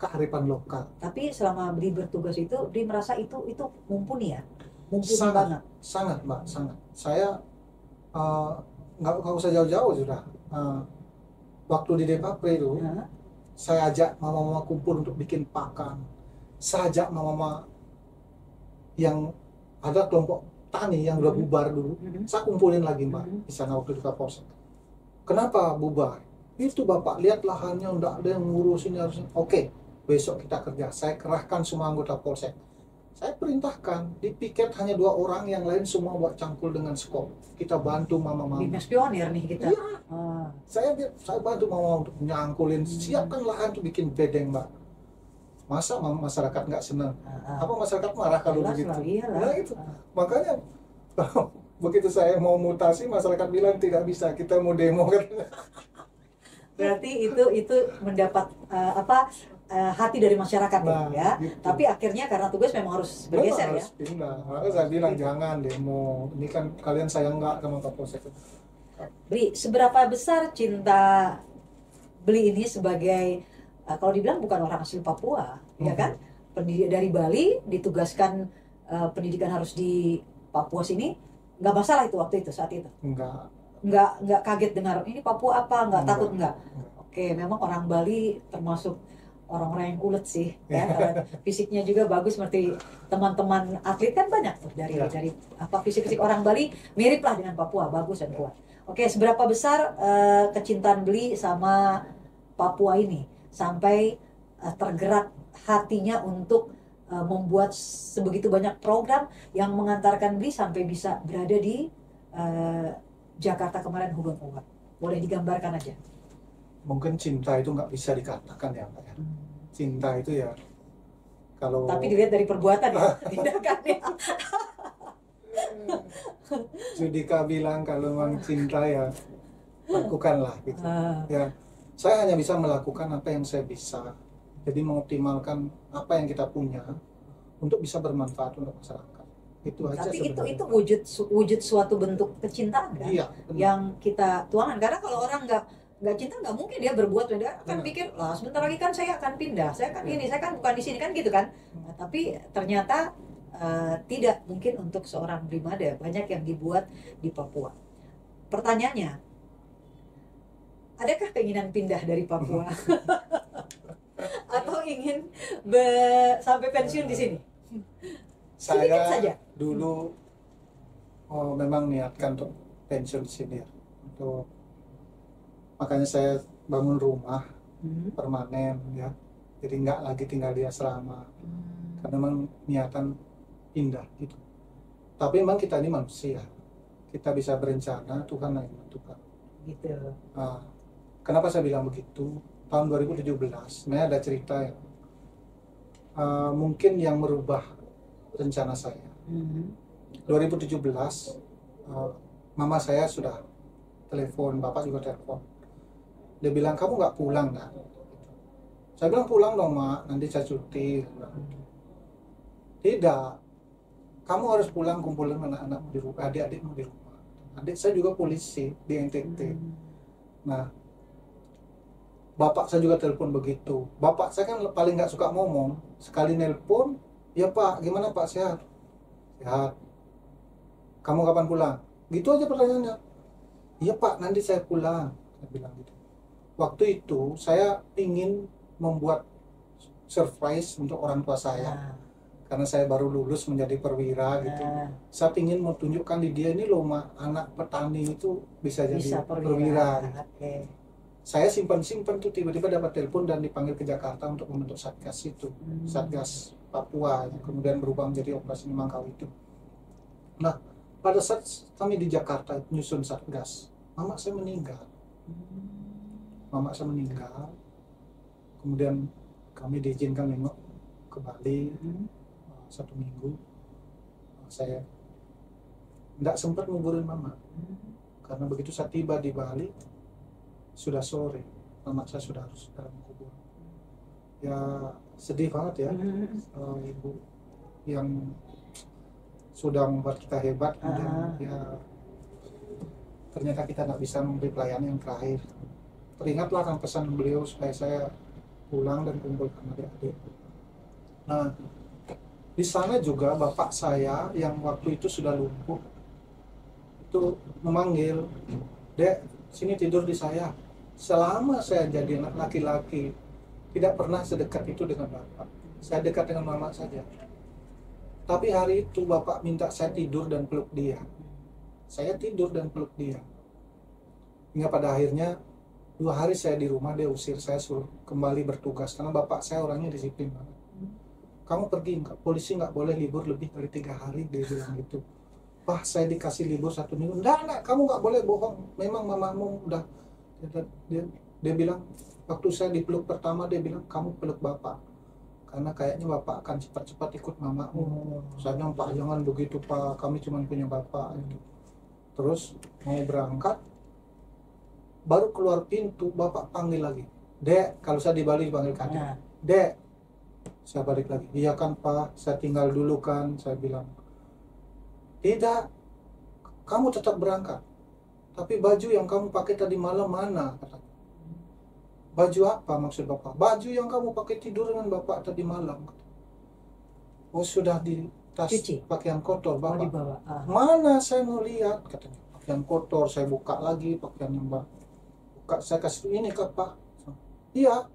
Kearifan lokal. Tapi selama beli bertugas itu, dia merasa itu mumpuni ya, mumpuni sangat, banget. Sangat Mbak, sangat. Saya nggak usah jauh-jauh sudah. Waktu di Depapre itu, saya ajak mama-mama kumpul untuk bikin pakan. Saya ajak mama-mama yang ada kelompok tani yang udah bubar dulu. Saya kumpulin lagi Mbak di sana waktu di Kapolsek. Kenapa bubar? Itu Bapak lihat lahannya udah ada yang ngurusin harusnya. Oke. Besok kita kerja, saya kerahkan semua anggota Polsek. Saya perintahkan, di piket hanya 2 orang, yang lain semua buat cangkul dengan skop. Kita bantu mama-mama. Dinas pionir nih kita. Iya. Saya bantu mama untuk nyangkulin, siapkan lahan untuk bikin bedeng Mbak. Masa masyarakat nggak senang? Apa masyarakat marah kalau begitu? Nah itu, makanya begitu saya mau mutasi, masyarakat bilang tidak bisa, kita mau demo kan. Berarti itu mendapat hati dari masyarakat ya. Gitu. Tapi akhirnya karena tugas memang harus bergeser ya. Pindah. Maka saya bilang jangan demo. Ini kan kalian sayang nggak sama Kapolsek? Beli, seberapa besar cinta Beli ini sebagai kalau dibilang bukan orang asli Papua, ya kan? Pendidik dari Bali ditugaskan pendidikan harus di Papua sini, nggak masalah itu waktu itu saat itu? Nggak kaget dengar ini Papua apa? Nggak takut nggak? Oke, memang orang Bali termasuk orang-orang yang ulet sih ya. Fisiknya juga bagus, seperti teman-teman atlet kan banyak tuh dari fisik orang Bali mirip lah dengan Papua, bagus dan kuat. Oke, seberapa besar kecintaan Beli sama Papua ini sampai tergerak hatinya untuk membuat sebegitu banyak program yang mengantarkan Beli sampai bisa berada di Jakarta kemarin Hugeng. Boleh digambarkan aja. Mungkin cinta itu nggak bisa dikatakan ya Pak ya. Cinta itu ya kalau tapi dilihat dari perbuatan ya, tindakannya. Judika bilang kalau memang cinta ya lakukanlah gitu. Ya, saya hanya bisa melakukan apa yang saya bisa. Jadi mengoptimalkan apa yang kita punya untuk bisa bermanfaat untuk masyarakat. Itu aja Tapi itu sebenarnya. wujud suatu bentuk kecintaan kan? Iya, benar. Yang kita tuangkan. Karena kalau orang nggak cinta, nggak mungkin dia berbuat. Dia akan Benar. pikir, lah sebentar lagi kan saya akan pindah, saya kan ini, saya kan bukan di sini kan gitu kan. Nah, tapi ternyata tidak mungkin untuk seorang Brimada. Banyak yang dibuat di Papua. Pertanyaannya, adakah keinginan pindah dari Papua? Atau ingin sampai pensiun di sini? Sedikit saja. Saya dulu memang niatkan untuk pensiun di sini ya. Makanya saya bangun rumah permanen ya. Jadi nggak lagi tinggal di asrama. Karena memang niatan pindah gitu. Tapi memang kita ini manusia. Kita bisa berencana, Tuhan yang menentukan. Gitu. Nah, kenapa saya bilang begitu? Tahun 2017, sebenarnya ada cerita yang mungkin yang merubah rencana saya. 2017, mama saya sudah telepon, bapak juga telepon. Dia bilang, kamu nggak pulang kan? Saya bilang, pulang dong mak, nanti saya cuti. Tidak, kamu harus pulang kumpulin anak-anak di rumah, adik-adikmu di rumah. Adik saya juga polisi di NTT. Nah, bapak saya juga telepon begitu. Bapak saya kan paling nggak suka ngomong. Sekali nelpon, ya pak, gimana pak, sehat? Sehat. Kamu kapan pulang? Gitu aja pertanyaannya. Iya pak, nanti saya pulang. Saya bilang gitu. Waktu itu saya ingin membuat surprise untuk orang tua saya. Karena saya baru lulus menjadi perwira gitu. Saya ingin mau tunjukkan di dia ini loh mak, anak petani itu bisa jadi perwira. Gitu. Okay. Saya simpan-simpan tuh, tiba-tiba dapat telepon dan dipanggil ke Jakarta untuk membentuk Satgas itu. Satgas Papua yang kemudian berubah menjadi Operasi Nemangkau itu. Nah, pada saat kami di Jakarta nyusun Satgas, mama saya meninggal. Mama saya meninggal. Kemudian kami diizinkan nengok ke Bali 1 minggu. Saya tidak sempat nguburin mama. Karena begitu saya tiba di Bali, sudah sore, mama saya sudah harus dalam kubur. Ya sedih banget ya, ibu yang sudah membuat kita hebat, kemudian ya ternyata kita nggak bisa memberi pelayanan yang terakhir. Teringatlah kan pesan beliau supaya saya pulang dan kumpulkan adik-adik. Nah, di sana juga bapak saya yang waktu itu sudah lumpuh itu memanggil, Dek, sini tidur di saya. Selama saya jadi anak laki-laki tidak pernah sedekat itu dengan bapak. Saya dekat dengan mama saja. Tapi hari itu bapak minta saya tidur dan peluk dia. Saya tidur dan peluk dia. Hingga pada akhirnya 2 hari saya di rumah, dia usir, saya suruh kembali bertugas karena bapak saya orangnya disiplin banget. Kamu pergi, polisi nggak boleh libur lebih dari 3 hari, dia bilang gitu. Wah, saya dikasih libur 1 minggu. Enggak, kamu nggak boleh bohong. Memang mamamu udah. Dia bilang, waktu saya dipeluk pertama, dia bilang, kamu peluk bapak. Karena kayaknya bapak akan cepat-cepat ikut mamamu. Saya bilang, Pak, jangan begitu Pak, kami cuma punya bapak. Gitu. Terus mau berangkat, baru keluar pintu, bapak panggil lagi. Dek, kalau saya di Bali dipanggil kakek. Dek, saya balik lagi. Iya kan Pak, saya tinggal dulu kan, saya bilang. Tidak, kamu tetap berangkat. Tapi baju yang kamu pakai tadi malam mana? Katanya. Baju apa maksud bapak? Baju yang kamu pakai tidur dengan bapak tadi malam. Oh sudah di tas Cuci. Pakaian kotor bapak. Dibawa. Mana saya mau lihat? Katanya. Pakaian kotor, saya buka lagi pakaian yang baru. Buka, saya kasih ini ke Pak. Iya,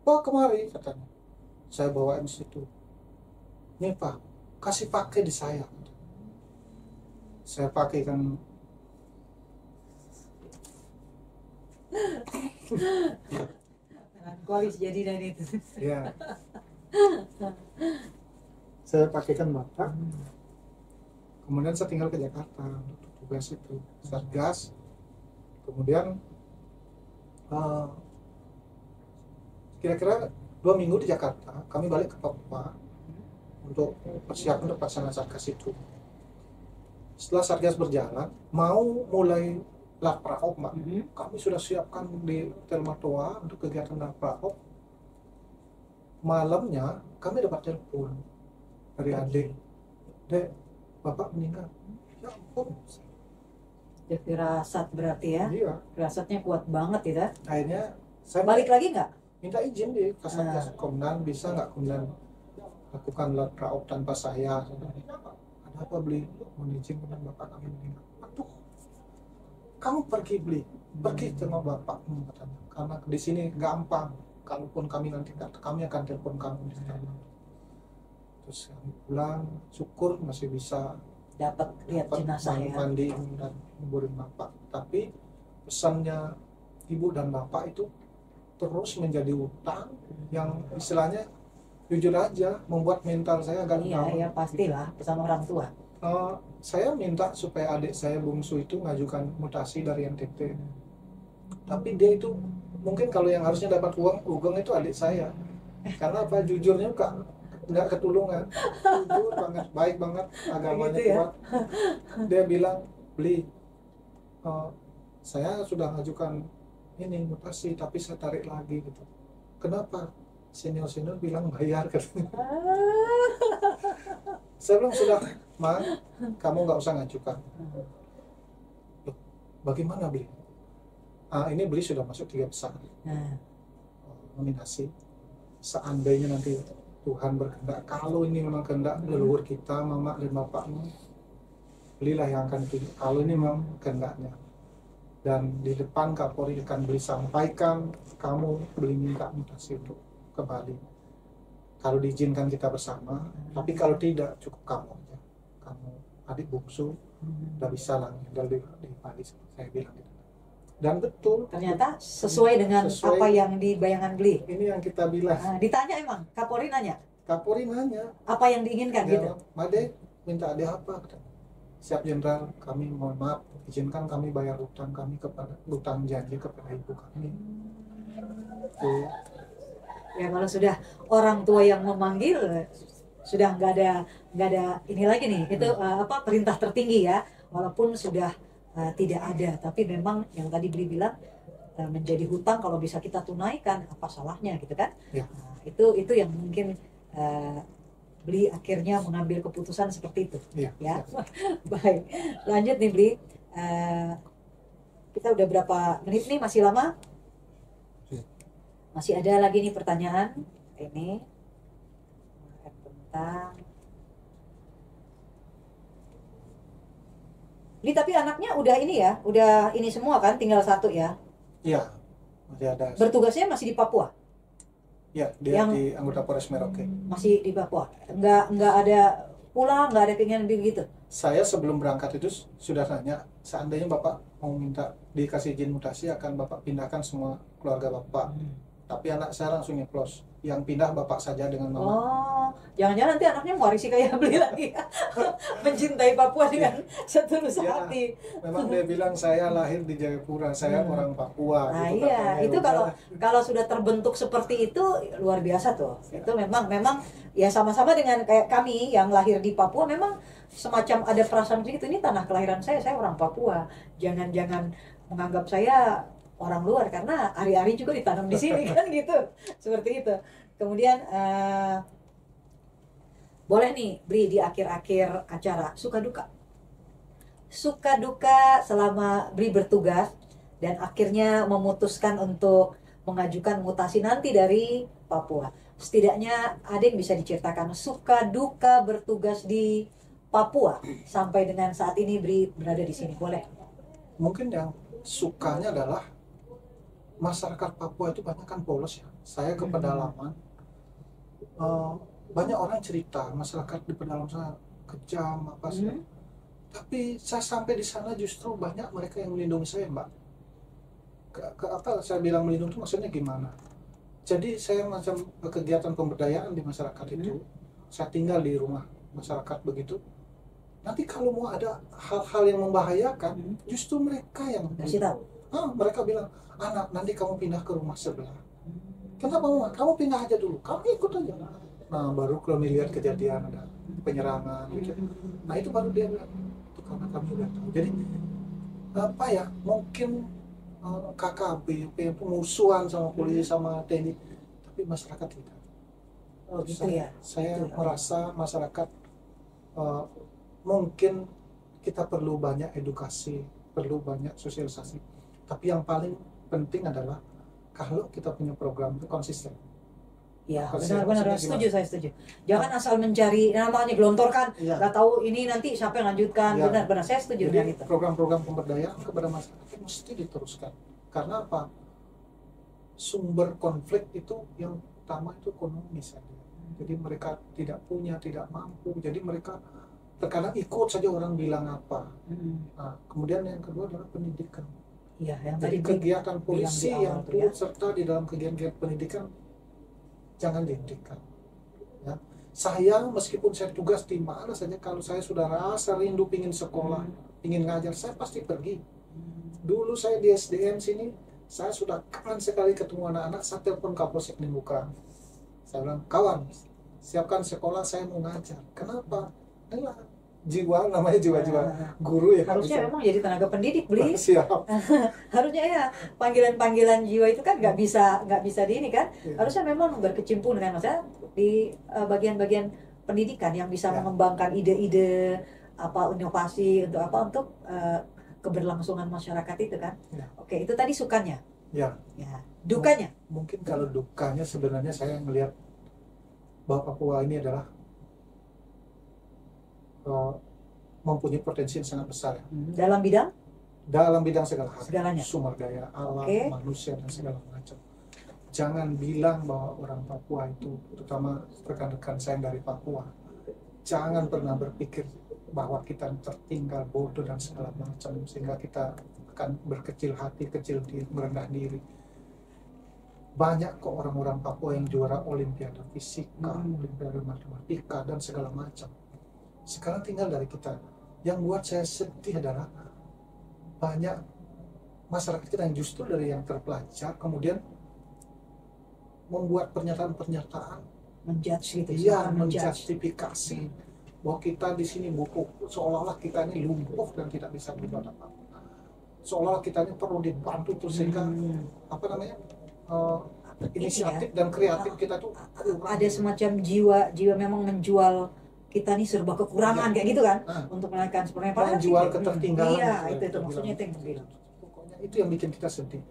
Pak kemari katanya. Saya bawain situ. Nih Pak, kasih pakai di saya. Saya pakai kan. Koalis jadi dan itu. Ya. Saya pakaikan bapak. Kemudian saya tinggal ke Jakarta untuk tugas itu, Satgas. Kemudian kira-kira 2 minggu di Jakarta, kami balik ke Papua untuk persiapan untuk pelaksanaan Satgas itu. Setelah Satgas berjalan, mau mulai Lapraop, Mbak. Kami sudah siapkan di Hotel Matoa untuk kegiatan Lapraop. Malamnya kami dapat telepon dari adik, Dek, bapak meninggal. Ya ampun. Ya, firasat berarti ya. Iya. Firasatnya kuat banget ya. Akhirnya saya Balik lagi nggak? minta izin di Kasatgas Komandan, bisa nggak Komandan lakukan laut tanpa saya? Ada apa beli? Mohon izin kepada bapak kami meninggal. Aduh, kamu pergi beli, pergi sama bapakmu katanya. Karena di sini gampang. Kalaupun kami nanti kami akan telepon kamu di sana. Terus kami pulang, syukur masih bisa Dapat lihat jenazah ya. mandiin dan nguburin bapak. Tapi pesannya ibu dan bapak itu terus menjadi utang yang istilahnya jujur aja membuat mental saya agak Iya, down. ya pastilah pesan orang tua. Saya minta supaya adik saya bungsu itu ngajukan mutasi dari NTT. Tapi dia itu mungkin kalau yang harusnya dapat uang itu adik saya. Karena apa? Jujurnya nggak ketulungan. Jujur banget, baik banget, agamanya Gitu ya? kuat. Dia bilang, beli, saya sudah ngajukan ini mutasi, tapi saya tarik lagi gitu. Kenapa? Senior bilang bayar katanya. Saya bilang sudah, Mang, kamu nggak usah ngajukan. Loh, bagaimana beli? Ini beli sudah masuk 3 besar nominasi. Seandainya nanti Tuhan berkehendak, kalau ini memang kehendak leluhur kita, mama dan bapakmu, belilah yang akan dipilih. Kalau ini memang kehendaknya. Dan di depan Kapolri akan beli sampaikan kamu beli minta mutasi untuk kembali. Kalau diizinkan kita bersama, tapi kalau tidak cukup kamu aja. Kamu adik bungsu, udah bisa lah dari Bali, saya bilang gitu. Dan betul. Ternyata sesuai dengan apa yang di bayangan beli. Ini yang kita bilang. Ditanya emang, Kapolri nanya. Kapolri nanya. Apa yang diinginkan gitu? Made minta dia apa? Siap Jenderal, kami mohon maaf, izinkan kami bayar utang kami kepada utang janji kepada ibu kami. Ya kalau sudah orang tua yang memanggil, sudah nggak ada ini lagi nih. Itu perintah tertinggi ya. Walaupun sudah tidak ada, tapi memang yang tadi Beli bilang menjadi hutang kalau bisa kita tunaikan, apa salahnya gitu kan? Ya. Itu yang mungkin Beli akhirnya mengambil keputusan seperti itu. Ya. Baik, lanjut nih Beli. Kita udah berapa menit nih? Masih lama? Masih ada lagi nih pertanyaan ini tentang Beli, tapi anaknya udah ini ya, udah ini semua kan, tinggal satu ya? Iya, masih ada. Bertugasnya masih di Papua? Ya, dia di anggota Polres Merauke. Masih di Papua? Nggak ada pulang, nggak ada keinginan begitu? Saya sebelum berangkat itu sudah tanya, seandainya Bapak mau minta dikasih izin mutasi, akan Bapak pindahkan semua keluarga Bapak. Tapi anak saya langsung nyeplos, yang pindah Bapak saja dengan Mama. Oh, jangan-jangan nanti anaknya mewarisi kayak Beli lagi ya. Mencintai Papua dengan setulus hati. Memang dia bilang saya lahir di Jayapura, saya orang Papua. Nah gitu, iya, katanya. itu kalau sudah terbentuk seperti itu luar biasa tuh. Itu memang ya sama-sama dengan kayak kami yang lahir di Papua, memang semacam ada perasaan gitu, ini tanah kelahiran saya orang Papua. Jangan menganggap saya orang luar, karena ari-ari juga ditanam di sini kan gitu, seperti itu. Kemudian boleh nih Bri di akhir-akhir acara suka duka selama Bri bertugas dan akhirnya memutuskan untuk mengajukan mutasi nanti dari Papua. Setidaknya ada yang bisa diceritakan suka duka bertugas di Papua sampai dengan saat ini Bri berada di sini, boleh? Mungkin yang sukanya adalah masyarakat Papua itu banyak kan polos ya. Saya ke pedalaman, banyak orang cerita masyarakat di pedalaman sana kejam apa sih. Tapi saya sampai di sana justru banyak mereka yang melindungi saya, Mbak. Apa saya bilang melindungi itu maksudnya gimana? Jadi saya macam kegiatan pemberdayaan di masyarakat itu, saya tinggal di rumah masyarakat begitu. Nanti kalau mau ada hal-hal yang membahayakan, justru mereka yang Kasih tahu. Mereka bilang, anak nanti kamu pindah ke rumah sebelah. Kenapa Mama? Kamu pindah aja dulu, kamu ikut aja. Nah baru kalau melihat kejadian ada penyerangan gitu. Nah itu baru dia bilang, itu karena kami lihat. Jadi apa ya, mungkin KKB pemusuhan sama polisi sama TNI, tapi masyarakat tidak. Oh gitu ya. Saya merasa masyarakat mungkin kita perlu banyak edukasi, perlu banyak sosialisasi. Tapi yang paling penting adalah kalau kita punya program itu konsisten. Ya, Konsisten benar-benar maksudnya setuju, saya setuju. Jangan asal mencari namanya gelontorkan, Iya. nggak tahu ini nanti siapa yang lanjutkan. Iya. Benar-benar saya setuju dengan Jadi itu. program-program pemberdayaan kepada masyarakat itu mesti diteruskan. Karena apa? Sumber konflik itu yang utama itu ekonomi saja. Jadi mereka tidak punya, tidak mampu. Jadi mereka terkadang ikut saja orang bilang apa. Nah, kemudian yang kedua adalah pendidikan. Iya, yang Jadi tadi kegiatan polisi bilang di awal yang tuh ya. turut serta di dalam kegiatan pendidikan jangan dihentikan. Ya. Saya meskipun saya tugas di mana saja, kalau saya sudah rasa rindu pingin sekolah, ingin ngajar, saya pasti pergi. Dulu saya di SDN sini, saya sudah kangen sekali ketemu anak-anak. Saya telepon Kapolsek Nimuka. Saya bilang, kawan, siapkan sekolah, saya mau ngajar. Kenapa? Inilah jiwa, namanya jiwa-jiwa guru ya. Harusnya memang jadi tenaga pendidik, Bli. Siap. Harusnya ya panggilan-panggilan jiwa itu kan nggak bisa di ini kan. Iya. Harusnya memang berkecimpung dengan maksudnya di bagian-bagian pendidikan yang bisa Ya. mengembangkan ide-ide apa inovasi untuk keberlangsungan masyarakat itu kan. Ya. Oke, itu tadi sukanya. Ya. Ya. Dukanya. Mungkin kalau dukanya sebenarnya saya melihat bahwa Papua ini adalah mempunyai potensi yang sangat besar ya. Dalam bidang segala hal, Segalanya. sumber daya alam, Oke. manusia dan segala macam. Jangan bilang bahwa orang Papua itu, terutama rekan-rekan saya yang dari Papua, jangan pernah berpikir bahwa kita tertinggal, bodoh dan segala macam, sehingga kita akan berkecil hati, kecil diri, merendah diri. Banyak kok orang-orang Papua yang juara olimpiade fisika, olimpiade matematika dan segala macam. Sekarang tinggal dari kita. Yang buat saya sedih adalah banyak masyarakat kita yang justru dari yang terpelajar kemudian membuat pernyataan-pernyataan menjudge gitu. iya, menjudge. menjustifikasi bahwa kita di sini buku, seolah-olah kita ini lumpuh dan tidak bisa berbuat apa-apa, seolah-olah kita ini perlu dibantu tuh sehingga apa namanya inisiatif dan kreatif kita tuh kurang. Ada semacam jiwa memang menjual kita nih serba kekurangan kayak gitu kan, untuk menaikkan sebenarnya menjual ketertinggalan. Iya, itu maksudnya itu yang bilang. Pokoknya itu yang bikin kita sedih.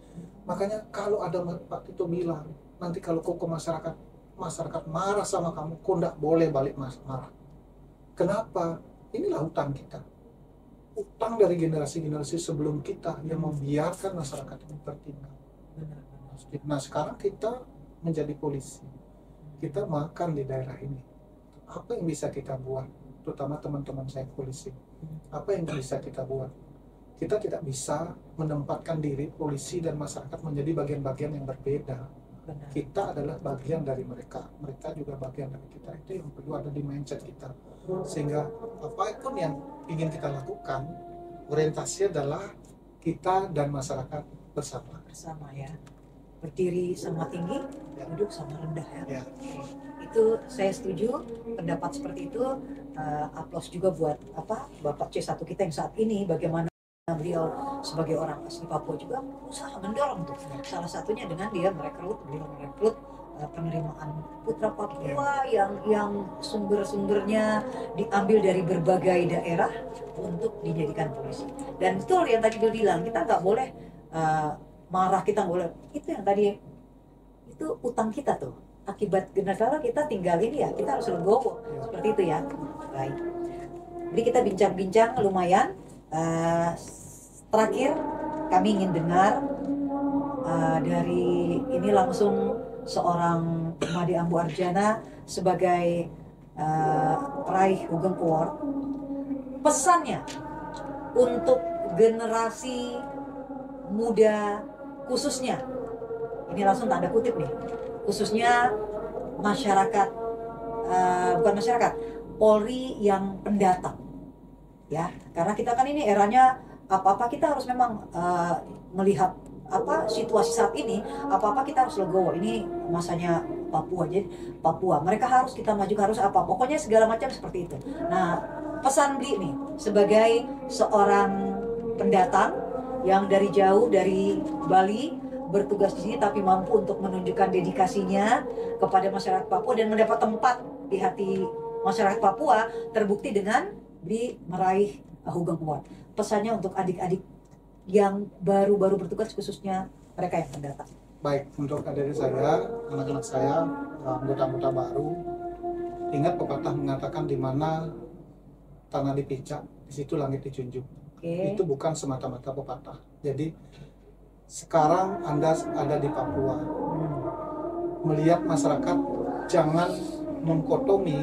Makanya kalau ada Pak Tito bilang nanti kalau kok ke masyarakat marah sama kamu, kok nggak boleh balik marah. Kenapa? Inilah hutang kita, hutang dari generasi-generasi sebelum kita yang membiarkan masyarakat ini tertinggal. Nah sekarang kita menjadi polisi, kita makan di daerah ini. Apa yang bisa kita buat, terutama teman-teman saya polisi, apa yang bisa kita buat? Kita tidak bisa menempatkan diri polisi dan masyarakat menjadi bagian-bagian yang berbeda. Benar. Kita adalah bagian dari mereka juga bagian dari kita. Itu yang perlu ada di mindset kita, sehingga apapun yang ingin kita lakukan, orientasinya adalah kita dan masyarakat bersama Ya, berdiri sama tinggi, duduk sama rendah ya. ya. Itu saya setuju pendapat seperti itu. Aplaus juga buat Bapak C1 kita yang saat ini bagaimana beliau sebagai orang asli Papua juga berusaha mendorong tuh. Salah satunya dengan dia merekrut penerimaan putra Papua yang sumber-sumbernya diambil dari berbagai daerah untuk dijadikan polisi. Dan betul yang tadi dia bilang, kita nggak boleh marah, kita nggak boleh. Itu yang tadi itu utang kita tuh. Akibat generasi kita tinggal ini ya, kita harus legowo seperti itu ya. Baik. Jadi kita bincang-bincang lumayan. Terakhir kami ingin dengar dari ini langsung seorang Made Ambu Arjana sebagai peraih Hugeng Award, pesannya untuk generasi muda khususnya, ini langsung tanda kutip nih, khususnya masyarakat, bukan masyarakat, Polri yang pendatang ya, karena kita kan ini eranya apa-apa kita harus memang melihat situasi saat ini, apa-apa kita harus legowo. Ini masanya Papua, jadi Papua mereka harus kita maju, harus pokoknya segala macam seperti itu. Nah, pesan Bli nih sebagai seorang pendatang yang dari jauh dari Bali bertugas di sini tapi mampu untuk menunjukkan dedikasinya kepada masyarakat Papua dan mendapat tempat di hati masyarakat Papua, terbukti dengan Bli meraih Hugeng Award. Pesannya untuk adik-adik yang baru-baru bertugas, khususnya mereka yang pendatang. Baik, untuk adik saya, anak-anak saya, anggota-anggota baru, ingat pepatah mengatakan di mana tanah dipijak, di situ langit dijunjung. Itu bukan semata-mata pepatah. Jadi sekarang Anda ada di Papua, melihat masyarakat, jangan mengkotomi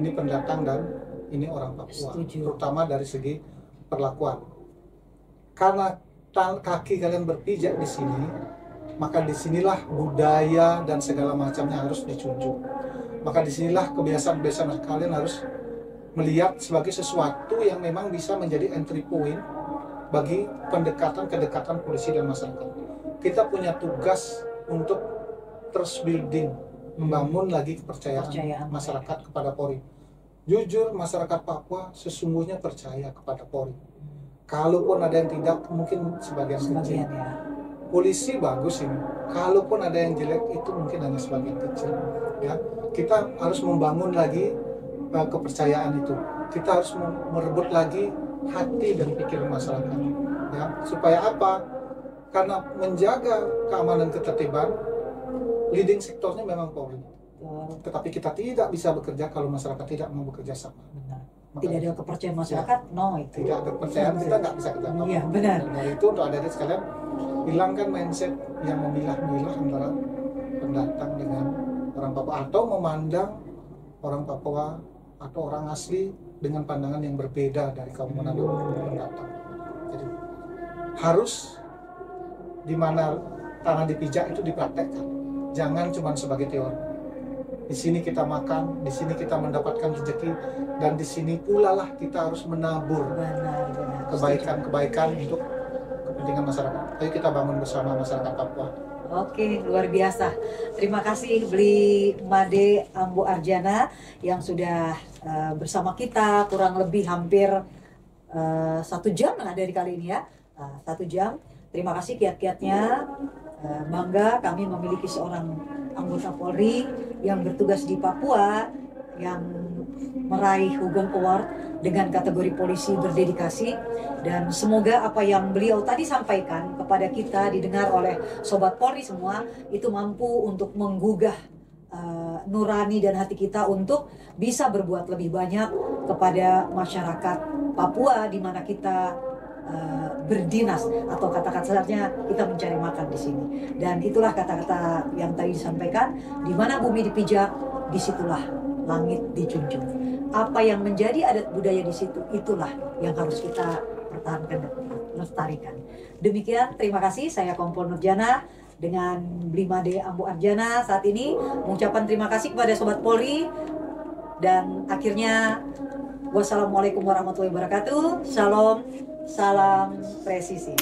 ini pendatang dan ini orang Papua. Setuju. Terutama dari segi perlakuan. Karena kaki kalian berpijak di sini, maka disinilah budaya dan segala macamnya harus dijunjung. Maka disinilah kebiasaan-kebiasaan kalian harus melihat sebagai sesuatu yang memang bisa menjadi entry point bagi kedekatan polisi dan masyarakat. Kita punya tugas untuk terus building, membangun lagi kepercayaan masyarakat kepada Polri. Jujur, masyarakat Papua sesungguhnya percaya kepada Polri. Kalaupun ada yang tidak, mungkin sebagian kecil. Ya. Polisi bagus ini. Kalaupun ada yang jelek, itu mungkin hanya sebagian kecil. Ya, kita harus membangun lagi kepercayaan itu. Kita harus merebut lagi hati dan pikiran masyarakat. Ya, supaya apa? Karena menjaga keamanan ketertiban, leading sektornya memang Polri. Tetapi kita tidak bisa bekerja kalau masyarakat tidak mau bekerja sama. Benar. Tidak ada kepercayaan masyarakat, no itu. Tidak ada kepercayaan, kita nggak bisa kerja sama. Iya, benar. Dari itu untuk adik-adik sekalian, hilangkan mindset yang memilah-milah antara pendatang dengan orang Papua, atau memandang orang Papua atau orang asli dengan pandangan yang berbeda dari kaum Manado pendatang. Jadi harus di mana tanah dipijak itu dipraktekkan, jangan cuma sebagai teori. Di sini kita makan, di sini kita mendapatkan rezeki, dan di sini pula lah kita harus menabur kebaikan-kebaikan untuk kepentingan masyarakat. Ayo kita bangun bersama masyarakat Papua. Oke, luar biasa. Terima kasih Bli Made Ambu Arjana yang sudah bersama kita kurang lebih hampir 1 jam lah dari kali ini ya. 1 jam. Terima kasih kiat-kiatnya. Bangga kami memiliki seorang anggota Polri yang bertugas di Papua yang meraih Hugeng Award dengan kategori polisi berdedikasi, dan semoga apa yang beliau tadi sampaikan kepada kita didengar oleh Sobat Polri semua itu mampu untuk menggugah nurani dan hati kita untuk bisa berbuat lebih banyak kepada masyarakat Papua di mana kita berdinas, atau kata-katanya kita mencari makan di sini. Dan itulah kata-kata yang tadi disampaikan, di mana bumi dipijak, disitulah langit dijunjung. Apa yang menjadi adat budaya di situ, itulah yang harus kita pertahankan dan lestarikan. Demikian, terima kasih. Saya Kompol Nurjana dengan Bli Made Ambu Arjana saat ini mengucapkan terima kasih kepada Sobat Polri, dan akhirnya wassalamualaikum warahmatullahi wabarakatuh. Shalom, salam presisi.